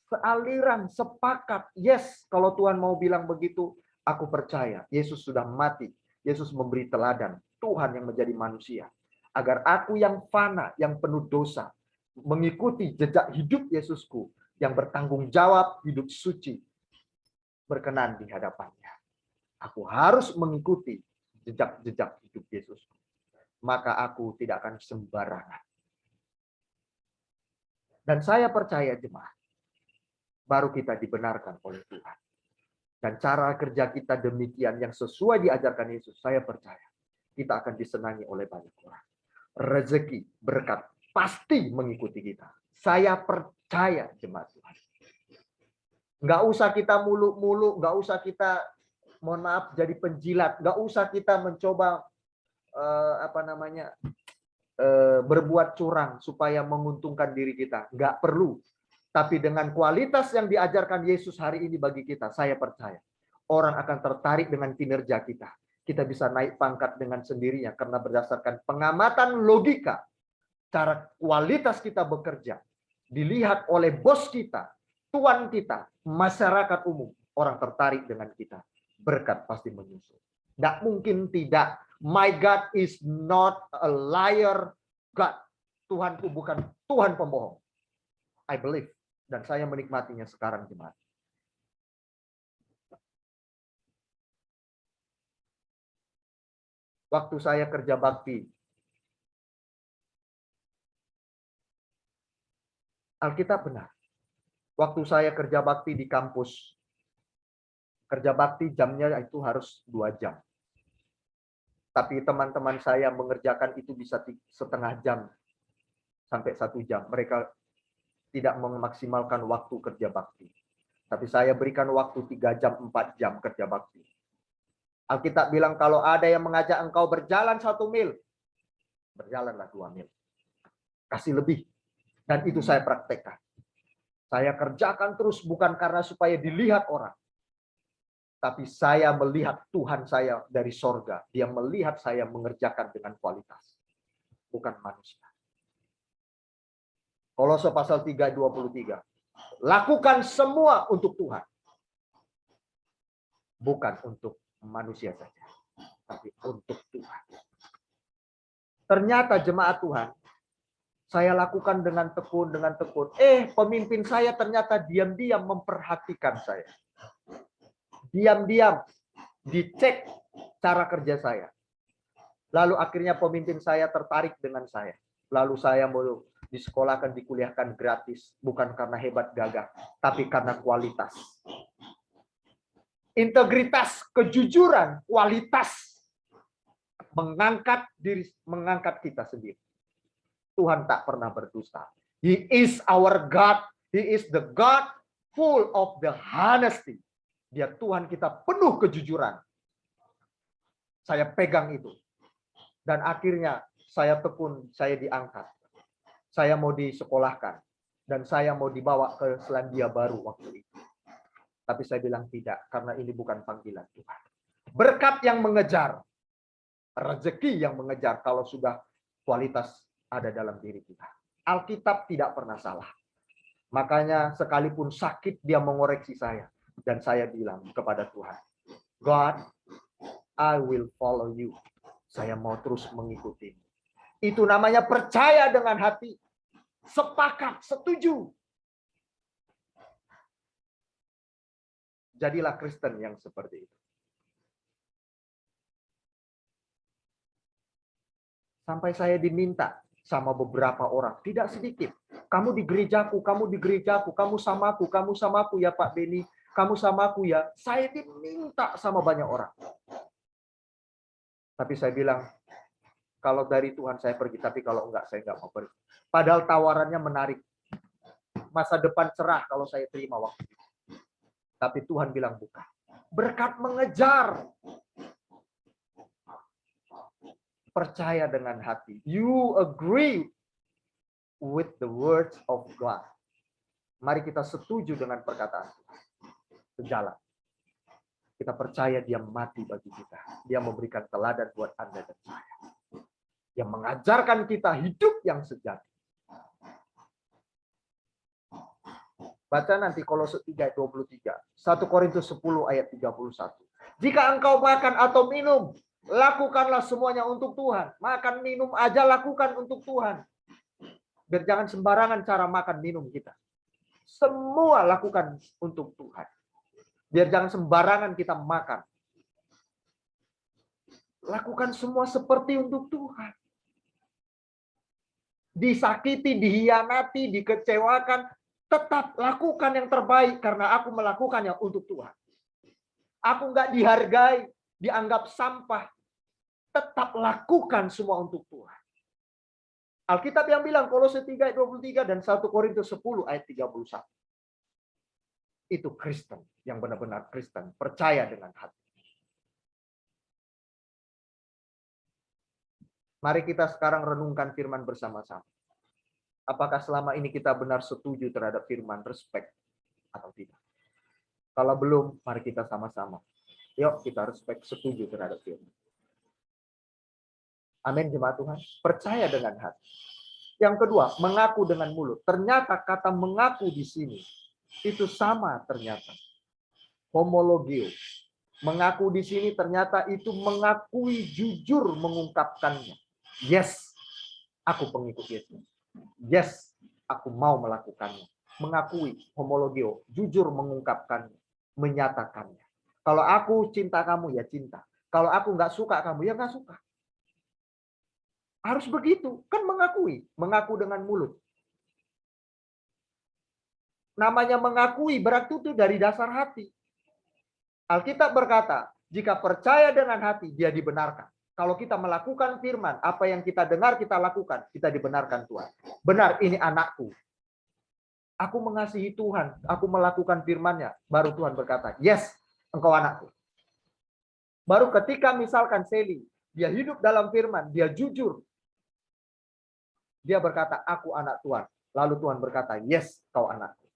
Sealiran, sepakat. Yes, kalau Tuhan mau bilang begitu, aku percaya. Yesus sudah mati. Yesus memberi teladan. Tuhan yang menjadi manusia. Agar aku yang fana, yang penuh dosa, mengikuti jejak hidup Yesusku, yang bertanggung jawab, hidup suci, berkenan di hadapannya. Aku harus mengikuti jejak-jejak hidup Yesus. Maka aku tidak akan sembarangan. Dan saya percaya jemaat, baru kita dibenarkan oleh Tuhan. Dan cara kerja kita demikian yang sesuai diajarkan Yesus, saya percaya kita akan disenangi oleh banyak orang. Rezeki, berkat, pasti mengikuti kita. Saya percaya jemaat Tuhan. Nggak usah kita muluk-muluk, nggak usah kita, mohon maaf, jadi penjilat, nggak usah kita mencoba berbuat curang supaya menguntungkan diri kita. Nggak perlu. Tapi dengan kualitas yang diajarkan Yesus hari ini bagi kita, saya percaya orang akan tertarik dengan kinerja kita. Kita bisa naik pangkat dengan sendirinya karena berdasarkan pengamatan logika, cara kualitas kita bekerja, dilihat oleh bos kita, tuan kita, masyarakat umum, orang tertarik dengan kita. Berkat pasti menyusul. Tidak mungkin tidak. My God is not a liar God. Tuhanku bukan Tuhan pembohong. I believe. Dan saya menikmatinya sekarang, jemaat. Waktu saya kerja bakti, Alkitab benar. Waktu saya kerja bakti di kampus, kerja bakti jamnya itu harus 2 jam. Tapi teman-teman saya mengerjakan itu bisa setengah jam sampai 1 jam. Mereka tidak memaksimalkan waktu kerja bakti. Tapi saya berikan waktu 3 jam, 4 jam kerja bakti. Alkitab bilang kalau ada yang mengajak engkau berjalan 1 mil, berjalanlah 2 mil. Kasih lebih. Dan itu saya praktekkan. Saya kerjakan terus bukan karena supaya dilihat orang. Tapi saya melihat Tuhan saya dari sorga. Dia melihat saya mengerjakan dengan kualitas. Bukan manusia. Kolose pasal 3:23. Lakukan semua untuk Tuhan. Bukan untuk manusia saja. Tapi untuk Tuhan. Ternyata jemaat Tuhan, saya lakukan dengan tekun. Pemimpin saya ternyata diam-diam memperhatikan saya. Diam-diam dicek cara kerja saya. Lalu akhirnya pemimpin saya tertarik dengan saya. Lalu saya mau disekolahkan, dikuliahkan gratis. Bukan karena hebat gagah, tapi karena kualitas. Integritas, kejujuran, kualitas. Mengangkat kita sendiri. Tuhan tak pernah berdusta. He is our God. He is the God full of the honesty. Dia Tuhan kita penuh kejujuran. Saya pegang itu. Dan akhirnya saya tekun, saya diangkat. Saya mau disekolahkan. Dan saya mau dibawa ke Selandia Baru waktu itu. Tapi saya bilang tidak, karena ini bukan panggilan Tuhan. Berkat yang mengejar. Rezeki yang mengejar kalau sudah kualitas ada dalam diri kita. Alkitab tidak pernah salah. Makanya sekalipun sakit dia mengoreksi saya. Dan saya bilang kepada Tuhan, God, I will follow you. Saya mau terus mengikuti. Itu namanya percaya dengan hati. Sepakat, setuju. Jadilah Kristen yang seperti itu. Sampai saya diminta sama beberapa orang, tidak sedikit. Kamu di gerejaku, kamu samaku ya Pak Beni, kamu samaku ya. Saya diminta sama banyak orang. Tapi saya bilang, kalau dari Tuhan saya pergi, tapi kalau enggak, saya enggak mau pergi. Padahal tawarannya menarik. Masa depan cerah kalau saya terima waktu itu. Tapi Tuhan bilang bukan. Berkat mengejar. Percaya dengan hati. You agree with the words of God. Mari kita setuju dengan perkataan Tuhan. Sejalan. Kita percaya dia mati bagi kita. Dia memberikan teladan buat Anda dan saya. Yang mengajarkan kita hidup yang sejati. Baca nanti Kolose 3:23. 1 Korintus 10 ayat 31. Jika engkau makan atau minum, lakukanlah semuanya untuk Tuhan. Makan minum aja lakukan untuk Tuhan. Biar jangan sembarangan cara makan minum kita. Semua lakukan untuk Tuhan. Biar jangan sembarangan kita makan. Lakukan semua seperti untuk Tuhan. Disakiti, dihianati, dikecewakan, tetap lakukan yang terbaik karena aku melakukannya untuk Tuhan. Aku nggak dihargai, dianggap sampah. Tetap lakukan semua untuk Tuhan. Alkitab yang bilang Kolose 3:23 dan 1 Korintus 10 ayat 31. Itu Kristen yang benar-benar Kristen, percaya dengan hati. Mari kita sekarang renungkan firman bersama-sama. Apakah selama ini kita benar setuju terhadap firman, respect atau tidak? Kalau belum, mari kita sama-sama. Yuk kita respect, setuju terhadap firman. Amin jemaat Tuhan. Percaya dengan hati. Yang kedua, mengaku dengan mulut. Ternyata kata mengaku di sini itu sama ternyata. Homologio. Mengaku di sini ternyata itu mengakui jujur mengungkapkannya. Yes, aku pengikut Yesus. Yes, aku mau melakukannya. Mengakui, homologio, jujur mengungkapkannya, menyatakannya. Kalau aku cinta kamu, ya cinta. Kalau aku nggak suka kamu, ya nggak suka. Harus begitu, kan mengakui. Mengaku dengan mulut. Namanya mengakui berarti itu dari dasar hati. Alkitab berkata, jika percaya dengan hati, dia dibenarkan. Kalau kita melakukan firman, apa yang kita dengar, kita lakukan, kita dibenarkan Tuhan. Benar, ini anakku. Aku mengasihi Tuhan, aku melakukan firman-Nya. Baru Tuhan berkata, yes, engkau anakku. Baru ketika misalkan Sally, dia hidup dalam firman, dia jujur. Dia berkata, aku anak Tuhan. Lalu Tuhan berkata, yes, kau anakku.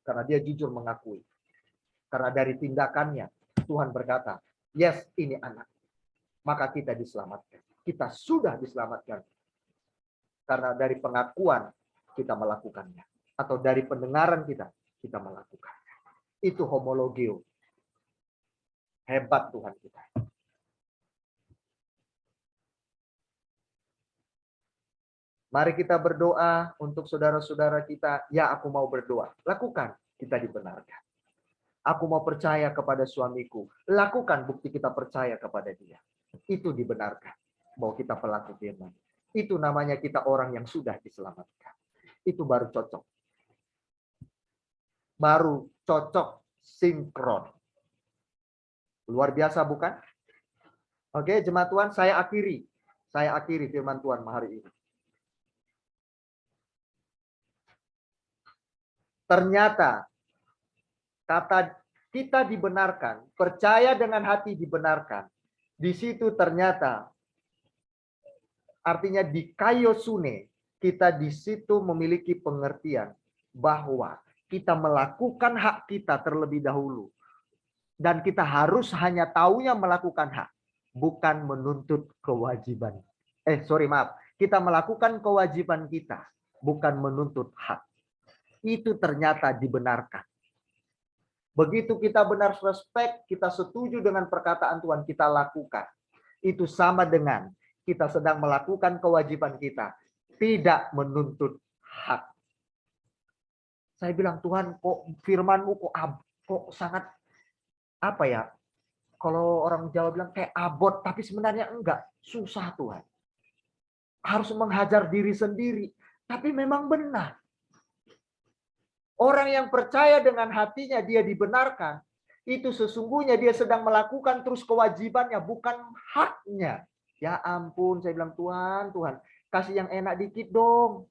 Karena dia jujur mengakui. Karena dari tindakannya, Tuhan berkata, yes, ini anak. Maka kita diselamatkan. Kita sudah diselamatkan. Karena dari pengakuan kita melakukannya. Atau dari pendengaran kita melakukannya. Itu homologio. Hebat Tuhan kita. Mari kita berdoa untuk saudara-saudara kita. Ya, aku mau berdoa. Lakukan, kita dibenarkan. Aku mau percaya kepada suamiku. Lakukan, bukti kita percaya kepada dia. Itu dibenarkan. Bahwa kita pelaku firman. Itu namanya kita orang yang sudah diselamatkan. Itu baru cocok. Baru cocok, sinkron. Luar biasa bukan? Oke, jemaat Tuhan, saya akhiri. Saya akhiri firman Tuhan hari ini. Ternyata kata kita dibenarkan, percaya dengan hati dibenarkan. Di situ ternyata artinya di kaiosune, kita di situ memiliki pengertian bahwa kita melakukan hak kita terlebih dahulu. Dan kita harus hanya taunya melakukan hak, bukan menuntut kewajiban. Kita melakukan kewajiban kita, bukan menuntut hak. Itu ternyata dibenarkan. Begitu kita benar respect, kita setuju dengan perkataan Tuhan, kita lakukan. Itu sama dengan kita sedang melakukan kewajiban kita, tidak menuntut hak. Saya bilang, Tuhan, kok firman-Mu kok sangat apa ya? Kalau orang Jawa bilang kayak abot, tapi sebenarnya enggak. Susah Tuhan. Harus menghajar diri sendiri, tapi memang benar. Orang yang percaya dengan hatinya dia dibenarkan, itu sesungguhnya dia sedang melakukan terus kewajibannya, bukan haknya. Ya ampun, saya bilang Tuhan, kasih yang enak dikit dong.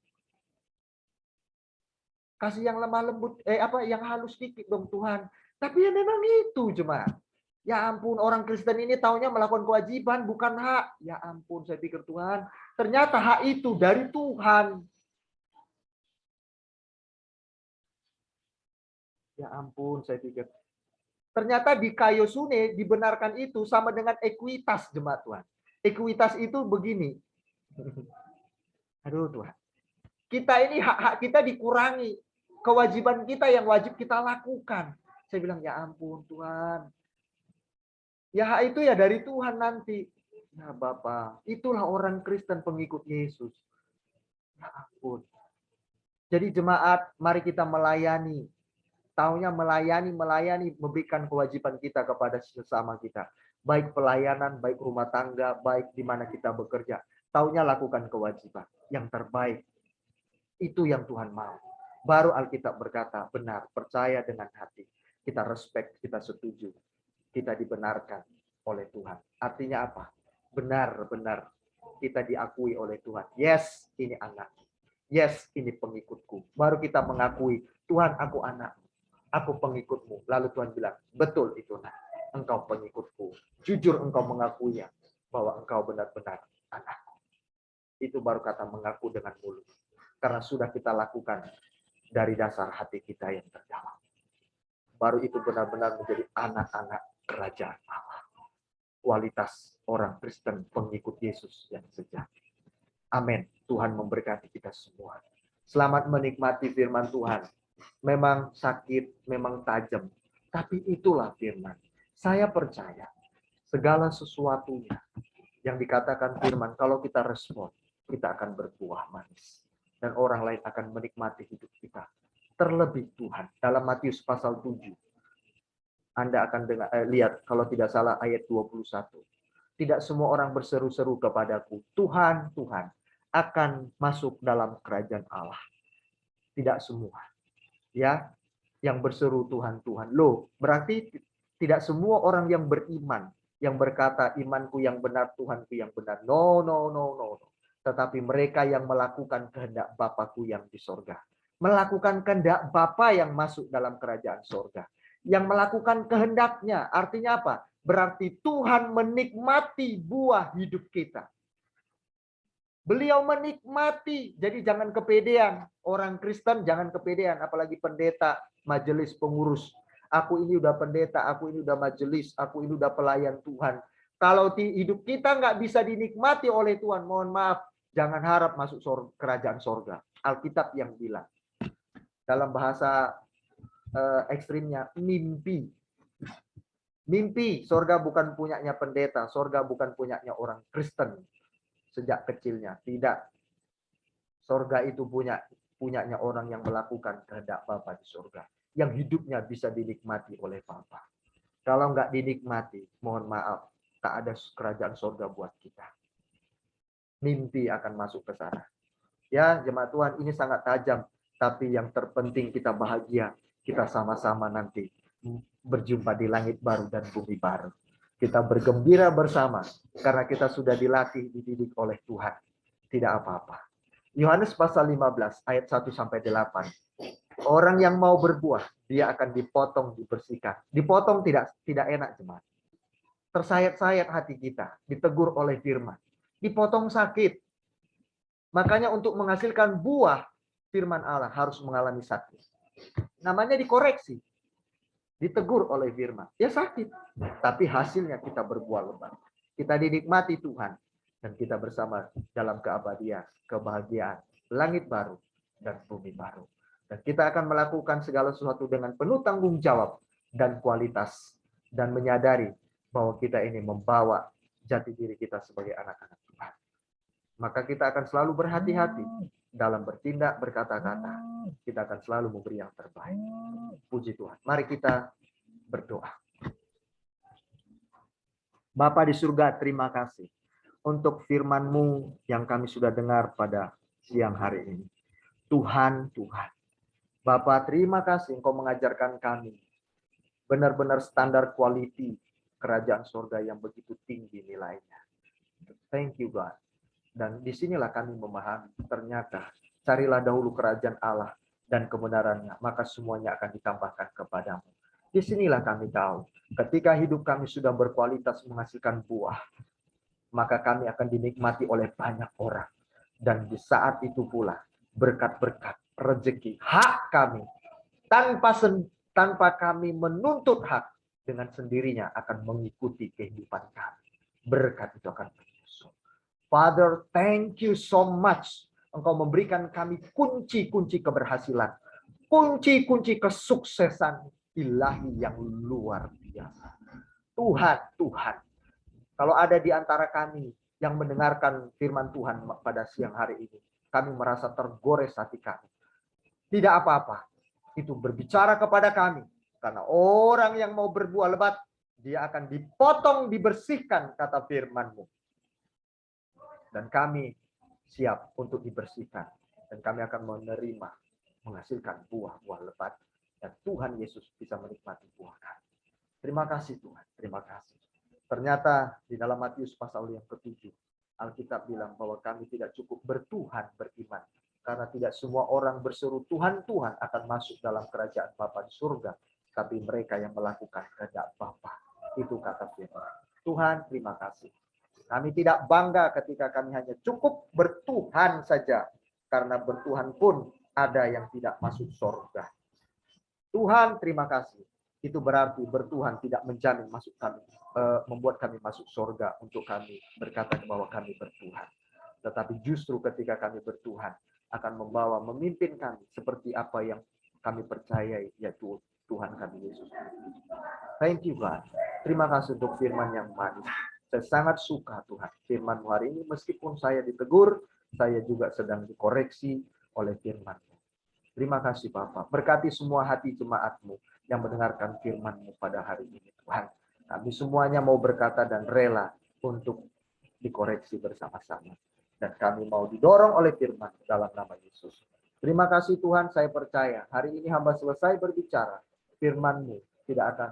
Kasih yang lemah lembut, yang halus dikit dong Tuhan. Tapi ya memang itu cuma. Ya ampun, orang Kristen ini taunya melakukan kewajiban, bukan hak. Ya ampun, saya pikir Tuhan, ternyata hak itu dari Tuhan. Ya ampun, saya pikir. Ternyata di kaiosune dibenarkan itu sama dengan ekuitas, jemaat Tuhan. Ekuitas itu begini. Aduh Tuhan. Kita ini hak-hak kita dikurangi. Kewajiban kita yang wajib kita lakukan. Saya bilang, ya ampun Tuhan. Ya hak itu ya dari Tuhan nanti. Ya Bapak, itulah orang Kristen pengikut Yesus. Ya ampun. Jadi jemaat, mari kita melayani. Taunya melayani, memberikan kewajiban kita kepada sesama kita. Baik pelayanan, baik rumah tangga, baik di mana kita bekerja. Taunya lakukan kewajiban. Yang terbaik. Itu yang Tuhan mau. Baru Alkitab berkata, benar, percaya dengan hati. Kita respect, kita setuju. Kita dibenarkan oleh Tuhan. Artinya apa? Benar-benar kita diakui oleh Tuhan. Yes, ini anak. Yes, ini pengikutku. Baru kita mengakui, Tuhan, aku anak. Aku pengikutmu. Lalu Tuhan bilang, betul itu nak. Engkau pengikutku. Jujur engkau mengakuinya. Bahwa engkau benar-benar anakku. Itu baru kata mengaku dengan mulut. Karena sudah kita lakukan dari dasar hati kita yang terdalam. Baru itu benar-benar menjadi anak-anak kerajaan Allah. Kualitas orang Kristen pengikut Yesus yang sejati. Amin. Tuhan memberkati kita semua. Selamat menikmati firman Tuhan. Memang sakit, memang tajam. Tapi itulah firman. Saya percaya segala sesuatunya yang dikatakan firman, kalau kita respon, kita akan berbuah manis. Dan orang lain akan menikmati hidup kita. Terlebih Tuhan. Dalam Matius pasal 7. Anda akan lihat, kalau tidak salah ayat 21. Tidak semua orang berseru-seru kepadaku, Tuhan, Tuhan, akan masuk dalam kerajaan Allah. Tidak semua. Ya, yang berseru Tuhan, Tuhan. Loh, berarti tidak semua orang yang beriman, yang berkata imanku yang benar, Tuhanku yang benar. No, no, no, no. Tetapi mereka yang melakukan kehendak Bapakku yang di sorga. Melakukan kehendak Bapa yang masuk dalam kerajaan sorga. Yang melakukan kehendaknya, artinya apa? Berarti Tuhan menikmati buah hidup kita. Beliau menikmati, jadi jangan kepedean. Orang Kristen jangan kepedean, apalagi pendeta, majelis pengurus. Aku ini udah pendeta, aku ini udah majelis, aku ini udah pelayan Tuhan. Kalau hidup kita nggak bisa dinikmati oleh Tuhan, mohon maaf, jangan harap masuk kerajaan sorga. Alkitab yang bilang. Dalam bahasa ekstrimnya, mimpi. Mimpi, sorga bukan punyanya pendeta, sorga bukan punyanya orang Kristen. Sejak kecilnya, tidak. Sorga itu punyanya orang yang melakukan kehendak Bapa di sorga, yang hidupnya bisa dinikmati oleh Bapa. Kalau nggak dinikmati, mohon maaf, tak ada kerajaan sorga buat kita. Mimpi akan masuk ke sana. Ya, jemaat Tuhan, ini sangat tajam, tapi yang terpenting kita bahagia, kita sama-sama nanti berjumpa di langit baru dan bumi baru. Kita bergembira bersama karena kita sudah dilatih, dididik oleh Tuhan. Tidak apa-apa. Yohanes pasal 15 ayat 1 sampai 8. Orang yang mau berbuah, dia akan dipotong, dibersihkan. Dipotong tidak enak, jemaat. Tersayat-sayat hati kita, ditegur oleh firman. Dipotong sakit. Makanya untuk menghasilkan buah firman Allah harus mengalami sakit. Namanya dikoreksi. Ditegur oleh firman. Ya sakit. Tapi hasilnya kita berbuah lebat. Kita dinikmati Tuhan. Dan kita bersama dalam keabadian, kebahagiaan, langit baru, dan bumi baru. Dan kita akan melakukan segala sesuatu dengan penuh tanggung jawab dan kualitas. Dan menyadari bahwa kita ini membawa jati diri kita sebagai anak-anak Tuhan. Maka kita akan selalu berhati-hati dalam bertindak, berkata-kata. Kita akan selalu memberi yang terbaik. Puji Tuhan. Mari kita berdoa. Bapa di surga, terima kasih untuk firman-Mu yang kami sudah dengar pada siang hari ini. Tuhan, Tuhan. Bapa, terima kasih Engkau mengajarkan kami benar-benar standar quality kerajaan surga yang begitu tinggi nilainya. Thank you, God. Dan disinilah kami memahami, ternyata carilah dahulu kerajaan Allah dan kebenarannya, maka semuanya akan ditambahkan kepadamu. Disinilah kami tahu, ketika hidup kami sudah berkualitas menghasilkan buah, maka kami akan dinikmati oleh banyak orang. Dan di saat itu pula, berkat-berkat, rezeki, hak kami, tanpa kami menuntut hak, dengan sendirinya akan mengikuti kehidupan kami. Berkat itu akan menyusul. Father, thank you so much. Engkau memberikan kami kunci-kunci keberhasilan. Kunci-kunci kesuksesan ilahi yang luar biasa. Tuhan, Tuhan. Kalau ada di antara kami yang mendengarkan firman Tuhan pada siang hari ini, kami merasa tergores hati kami. Tidak apa-apa. Itu berbicara kepada kami. Karena orang yang mau berbuah lebat, dia akan dipotong, dibersihkan, kata firman-Mu. Dan kami siap untuk dibersihkan. Dan kami akan menerima, menghasilkan buah-buah lebat. Dan Tuhan Yesus bisa menikmati buah kami. Terima kasih Tuhan, terima kasih. Ternyata di dalam Matius pasal yang ke-7, Alkitab bilang bahwa kami tidak cukup bertuhan, beriman. Karena tidak semua orang berseru Tuhan, Tuhan akan masuk dalam kerajaan Bapa di surga. Tapi mereka yang melakukan kehendak Bapa. Itu kata firman. Tuhan, terima kasih. Kami tidak bangga ketika kami hanya cukup bertuhan saja. Karena bertuhan pun ada yang tidak masuk surga. Tuhan, terima kasih. Itu berarti bertuhan tidak menjamin masuk kami, membuat kami masuk surga untuk kami berkata bahwa kami bertuhan. Tetapi justru ketika kami bertuhan akan membawa, memimpin kami seperti apa yang kami percayai, yaitu Tuhan kami Yesus. Thank you, God. Terima kasih untuk firman yang manis. Saya sangat suka Tuhan firman-Mu hari ini. Meskipun saya ditegur, saya juga sedang dikoreksi oleh firman-Mu. Terima kasih Bapak. Berkati semua hati jemaat-Mu yang mendengarkan firman-Mu pada hari ini Tuhan. Kami semuanya mau berkata dan rela untuk dikoreksi bersama-sama. Dan kami mau didorong oleh firman dalam nama Yesus. Terima kasih Tuhan, saya percaya hari ini hamba selesai berbicara. Firman-Mu tidak akan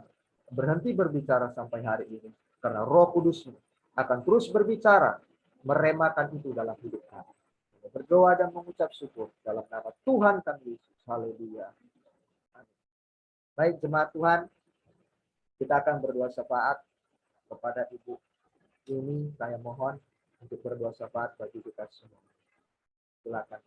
berhenti berbicara sampai hari ini. Karena Roh Kudus-Mu akan terus berbicara, meremakan itu dalam hidup kami. Berdoa dan mengucap syukur dalam nama Tuhan kami Yesus. Haleluya. Baik jemaat Tuhan, kita akan berdoa syafaat kepada Ibu ini. Saya mohon untuk berdoa syafaat bagi kita semua. Silakan.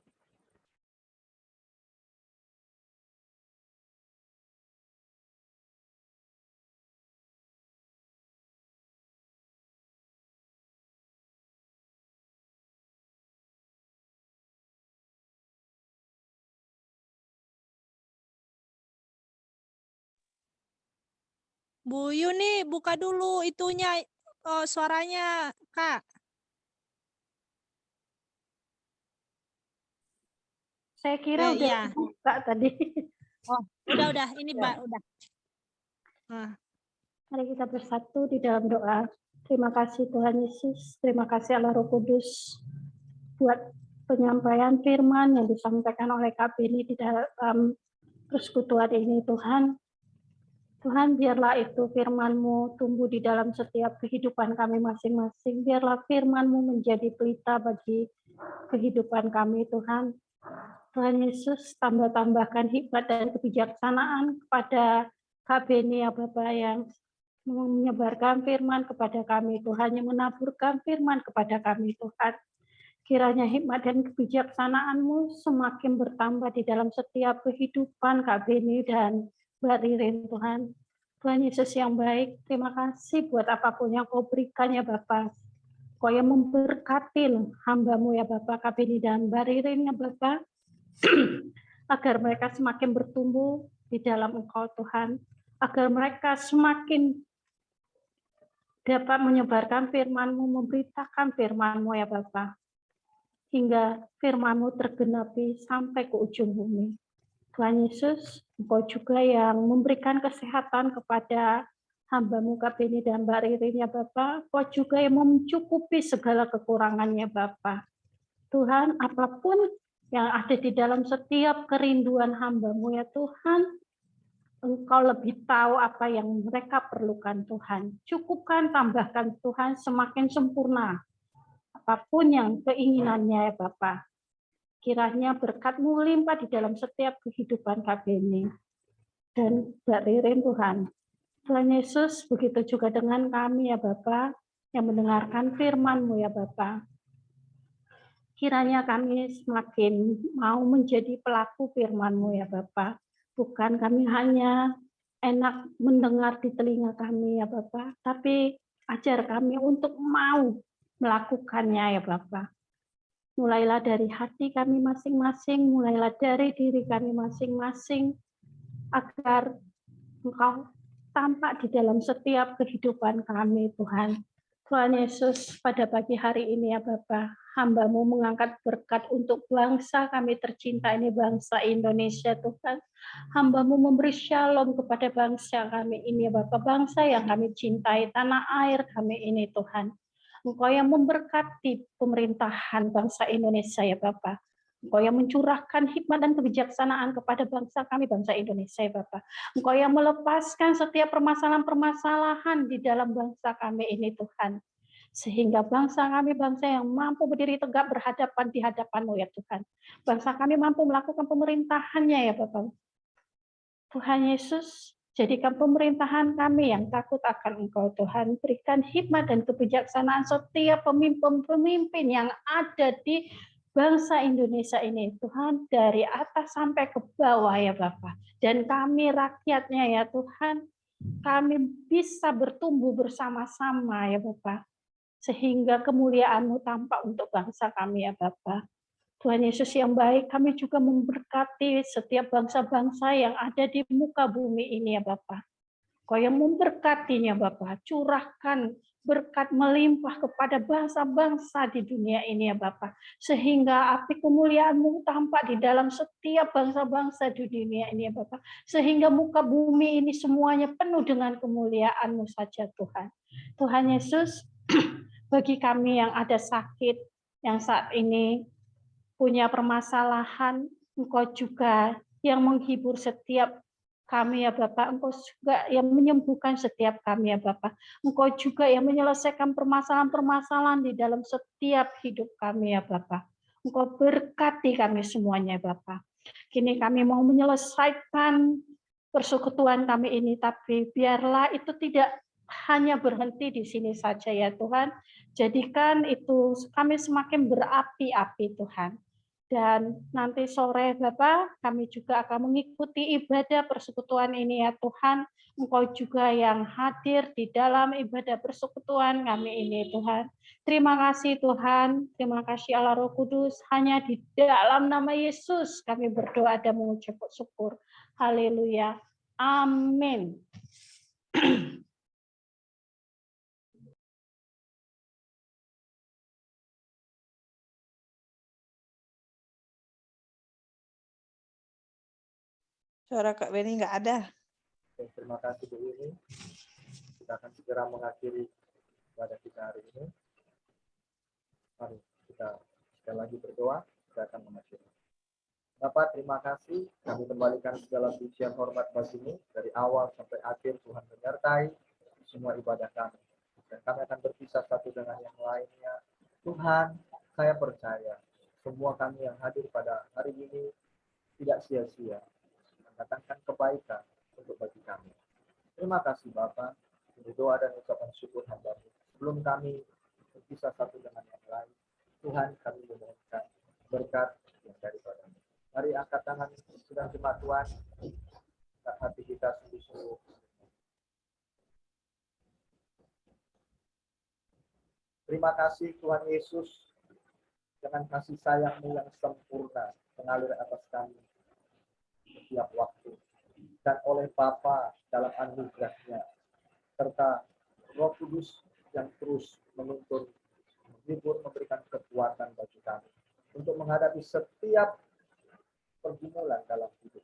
Bu Yuni, buka dulu itunya, suaranya, Kak. Saya kira udah iya. buka tadi. Oh, udah. Ini Mbak, udah. Mari kita bersatu di dalam doa. Terima kasih Tuhan Yesus, terima kasih Allah Roh Kudus buat penyampaian firman yang disampaikan oleh Kak Beni di dalam persekutuan ini Tuhan. Tuhan, biarlah itu firman-Mu tumbuh di dalam setiap kehidupan kami masing-masing. Biarlah firman-Mu menjadi pelita bagi kehidupan kami, Tuhan. Tuhan Yesus, tambahkan hikmat dan kebijaksanaan kepada Kak Beni, ya Bapak, yang menyebarkan firman kepada kami, Tuhan, yang menaburkan firman kepada kami, Tuhan. Kiranya hikmat dan kebijaksanaan-Mu semakin bertambah di dalam setiap kehidupan Kak Beni dan Mbak Ririn, Tuhan. Tuhan Yesus yang baik, terima kasih buat apapun yang Kau berikan ya Bapak. Kau yang memberkatin hamba-Mu ya Bapak, Kak Beni dan Mbak Ririn ya Bapak, agar mereka semakin bertumbuh di dalam Engkau Tuhan, agar mereka semakin dapat menyebarkan firman-Mu, memberitakan firman-Mu ya Bapak, hingga firman-Mu tergenapi sampai ke ujung bumi. Tuhan Yesus, Engkau juga yang memberikan kesehatan kepada hamba-Mu Kak Beni dan Mbak Ririn ya Bapak. Engkau juga yang mencukupi segala kekurangannya Bapak. Tuhan, apapun yang ada di dalam setiap kerinduan hamba-Mu ya Tuhan, Engkau lebih tahu apa yang mereka perlukan Tuhan. Cukupkan, tambahkan Tuhan semakin sempurna. Apapun yang keinginannya ya Bapak. Kiranya berkat-Mu limpah di dalam setiap kehidupan Kak Beni dan Mbak Ririn Tuhan. Tuhan Yesus, begitu juga dengan kami ya Bapak, yang mendengarkan firman-Mu ya Bapak. Kiranya kami semakin mau menjadi pelaku firman-Mu ya Bapak. Bukan kami hanya enak mendengar di telinga kami ya Bapak, tapi ajar kami untuk mau melakukannya ya Bapak. Mulailah dari hati kami masing-masing, mulailah dari diri kami masing-masing, agar Engkau tampak di dalam setiap kehidupan kami, Tuhan. Tuhan Yesus, pada pagi hari ini ya Bapa, hamba-Mu mengangkat berkat untuk bangsa kami tercinta ini, bangsa Indonesia, Tuhan. Hamba-Mu memberi shalom kepada bangsa kami ini ya Bapa, bangsa yang kami cintai, tanah air kami ini, Tuhan. Engkau yang memberkati pemerintahan bangsa Indonesia ya Bapak. Engkau yang mencurahkan hikmat dan kebijaksanaan kepada bangsa kami, bangsa Indonesia ya Bapak. Engkau yang melepaskan setiap permasalahan-permasalahan di dalam bangsa kami ini Tuhan. Sehingga bangsa kami, bangsa yang mampu berdiri tegak berhadapan di hadapan-Mu ya Tuhan. Bangsa kami mampu melakukan pemerintahannya ya Bapak. Tuhan Yesus, jadikan pemerintahan kami yang takut akan Engkau Tuhan. Berikan hikmat dan kebijaksanaan setiap pemimpin-pemimpin yang ada di bangsa Indonesia ini. Tuhan, dari atas sampai ke bawah ya Bapak. Dan kami rakyatnya ya Tuhan, kami bisa bertumbuh bersama-sama ya Bapak. Sehingga kemuliaan-Mu tampak untuk bangsa kami ya Bapak. Tuhan Yesus yang baik, kami juga memberkati setiap bangsa-bangsa yang ada di muka bumi ini ya Bapa. Kau yang memberkatinya Bapa, curahkan berkat melimpah kepada bangsa-bangsa di dunia ini ya Bapa. Sehingga api kemuliaan-Mu tampak di dalam setiap bangsa-bangsa di dunia ini ya Bapa. Sehingga muka bumi ini semuanya penuh dengan kemuliaan-Mu saja Tuhan. Tuhan Yesus, bagi kami yang ada sakit, yang saat ini punya permasalahan, Engkau juga yang menghibur setiap kami ya Bapak, Engkau juga yang menyembuhkan setiap kami ya Bapak. Engkau juga yang menyelesaikan permasalahan-permasalahan di dalam setiap hidup kami ya Bapak. Engkau berkati kami semuanya Bapak. Kini kami mau menyelesaikan persekutuan kami ini, tapi biarlah itu tidak hanya berhenti di sini saja ya Tuhan. Jadikan itu kami semakin berapi-api Tuhan. Dan nanti sore Bapak, kami juga akan mengikuti ibadah persekutuan ini ya Tuhan. Engkau juga yang hadir di dalam ibadah persekutuan kami ini Tuhan. Terima kasih Tuhan, terima kasih Allah Roh Kudus. Hanya di dalam nama Yesus kami berdoa dan mengucap syukur. Haleluya. Amin. Suara Kak Beni nggak ada. Oke, terima kasih Bu Ini. Kita akan segera mengakhiri ibadah kita hari ini. Mari kita sekali lagi berdoa. Kita akan mengakhiri. Bapak, terima kasih. Kami kembalikan segala pujian hormat bagi-Mu dari awal sampai akhir. Tuhan menyertai semua ibadah kami. Dan kami akan berpisah satu dengan yang lainnya. Tuhan, saya percaya semua kami yang hadir pada hari ini tidak sia-sia mendatangkan kebaikan untuk bagi kami. Terima kasih Bapak. Ini doa dan ucapan syukur hamba-Mu. Sebelum kami berpisah satu dengan yang lain, Tuhan kami memohonkan berkat yang daripada-Mu. Mari angkat tangan sedang jemaat Tuhan. Hati kita sungguh-sungguh. Terima kasih Tuhan Yesus dengan kasih sayang-Mu yang sempurna mengalir atas kami setiap waktu. Dan oleh Bapa dalam anugerah-Nya serta Roh Kudus yang terus menuntun, menghibur, memberikan kekuatan bagi kami untuk menghadapi setiap pergumulan dalam hidup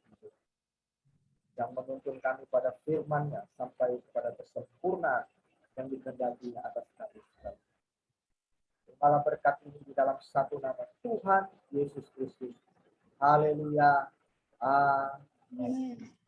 yang menuntun kami pada firman-Nya sampai kepada kesempurnaan yang dikehendaki atas kami. Malah berkat ini di dalam satu nama Tuhan Yesus Kristus. Haleluya. Amin.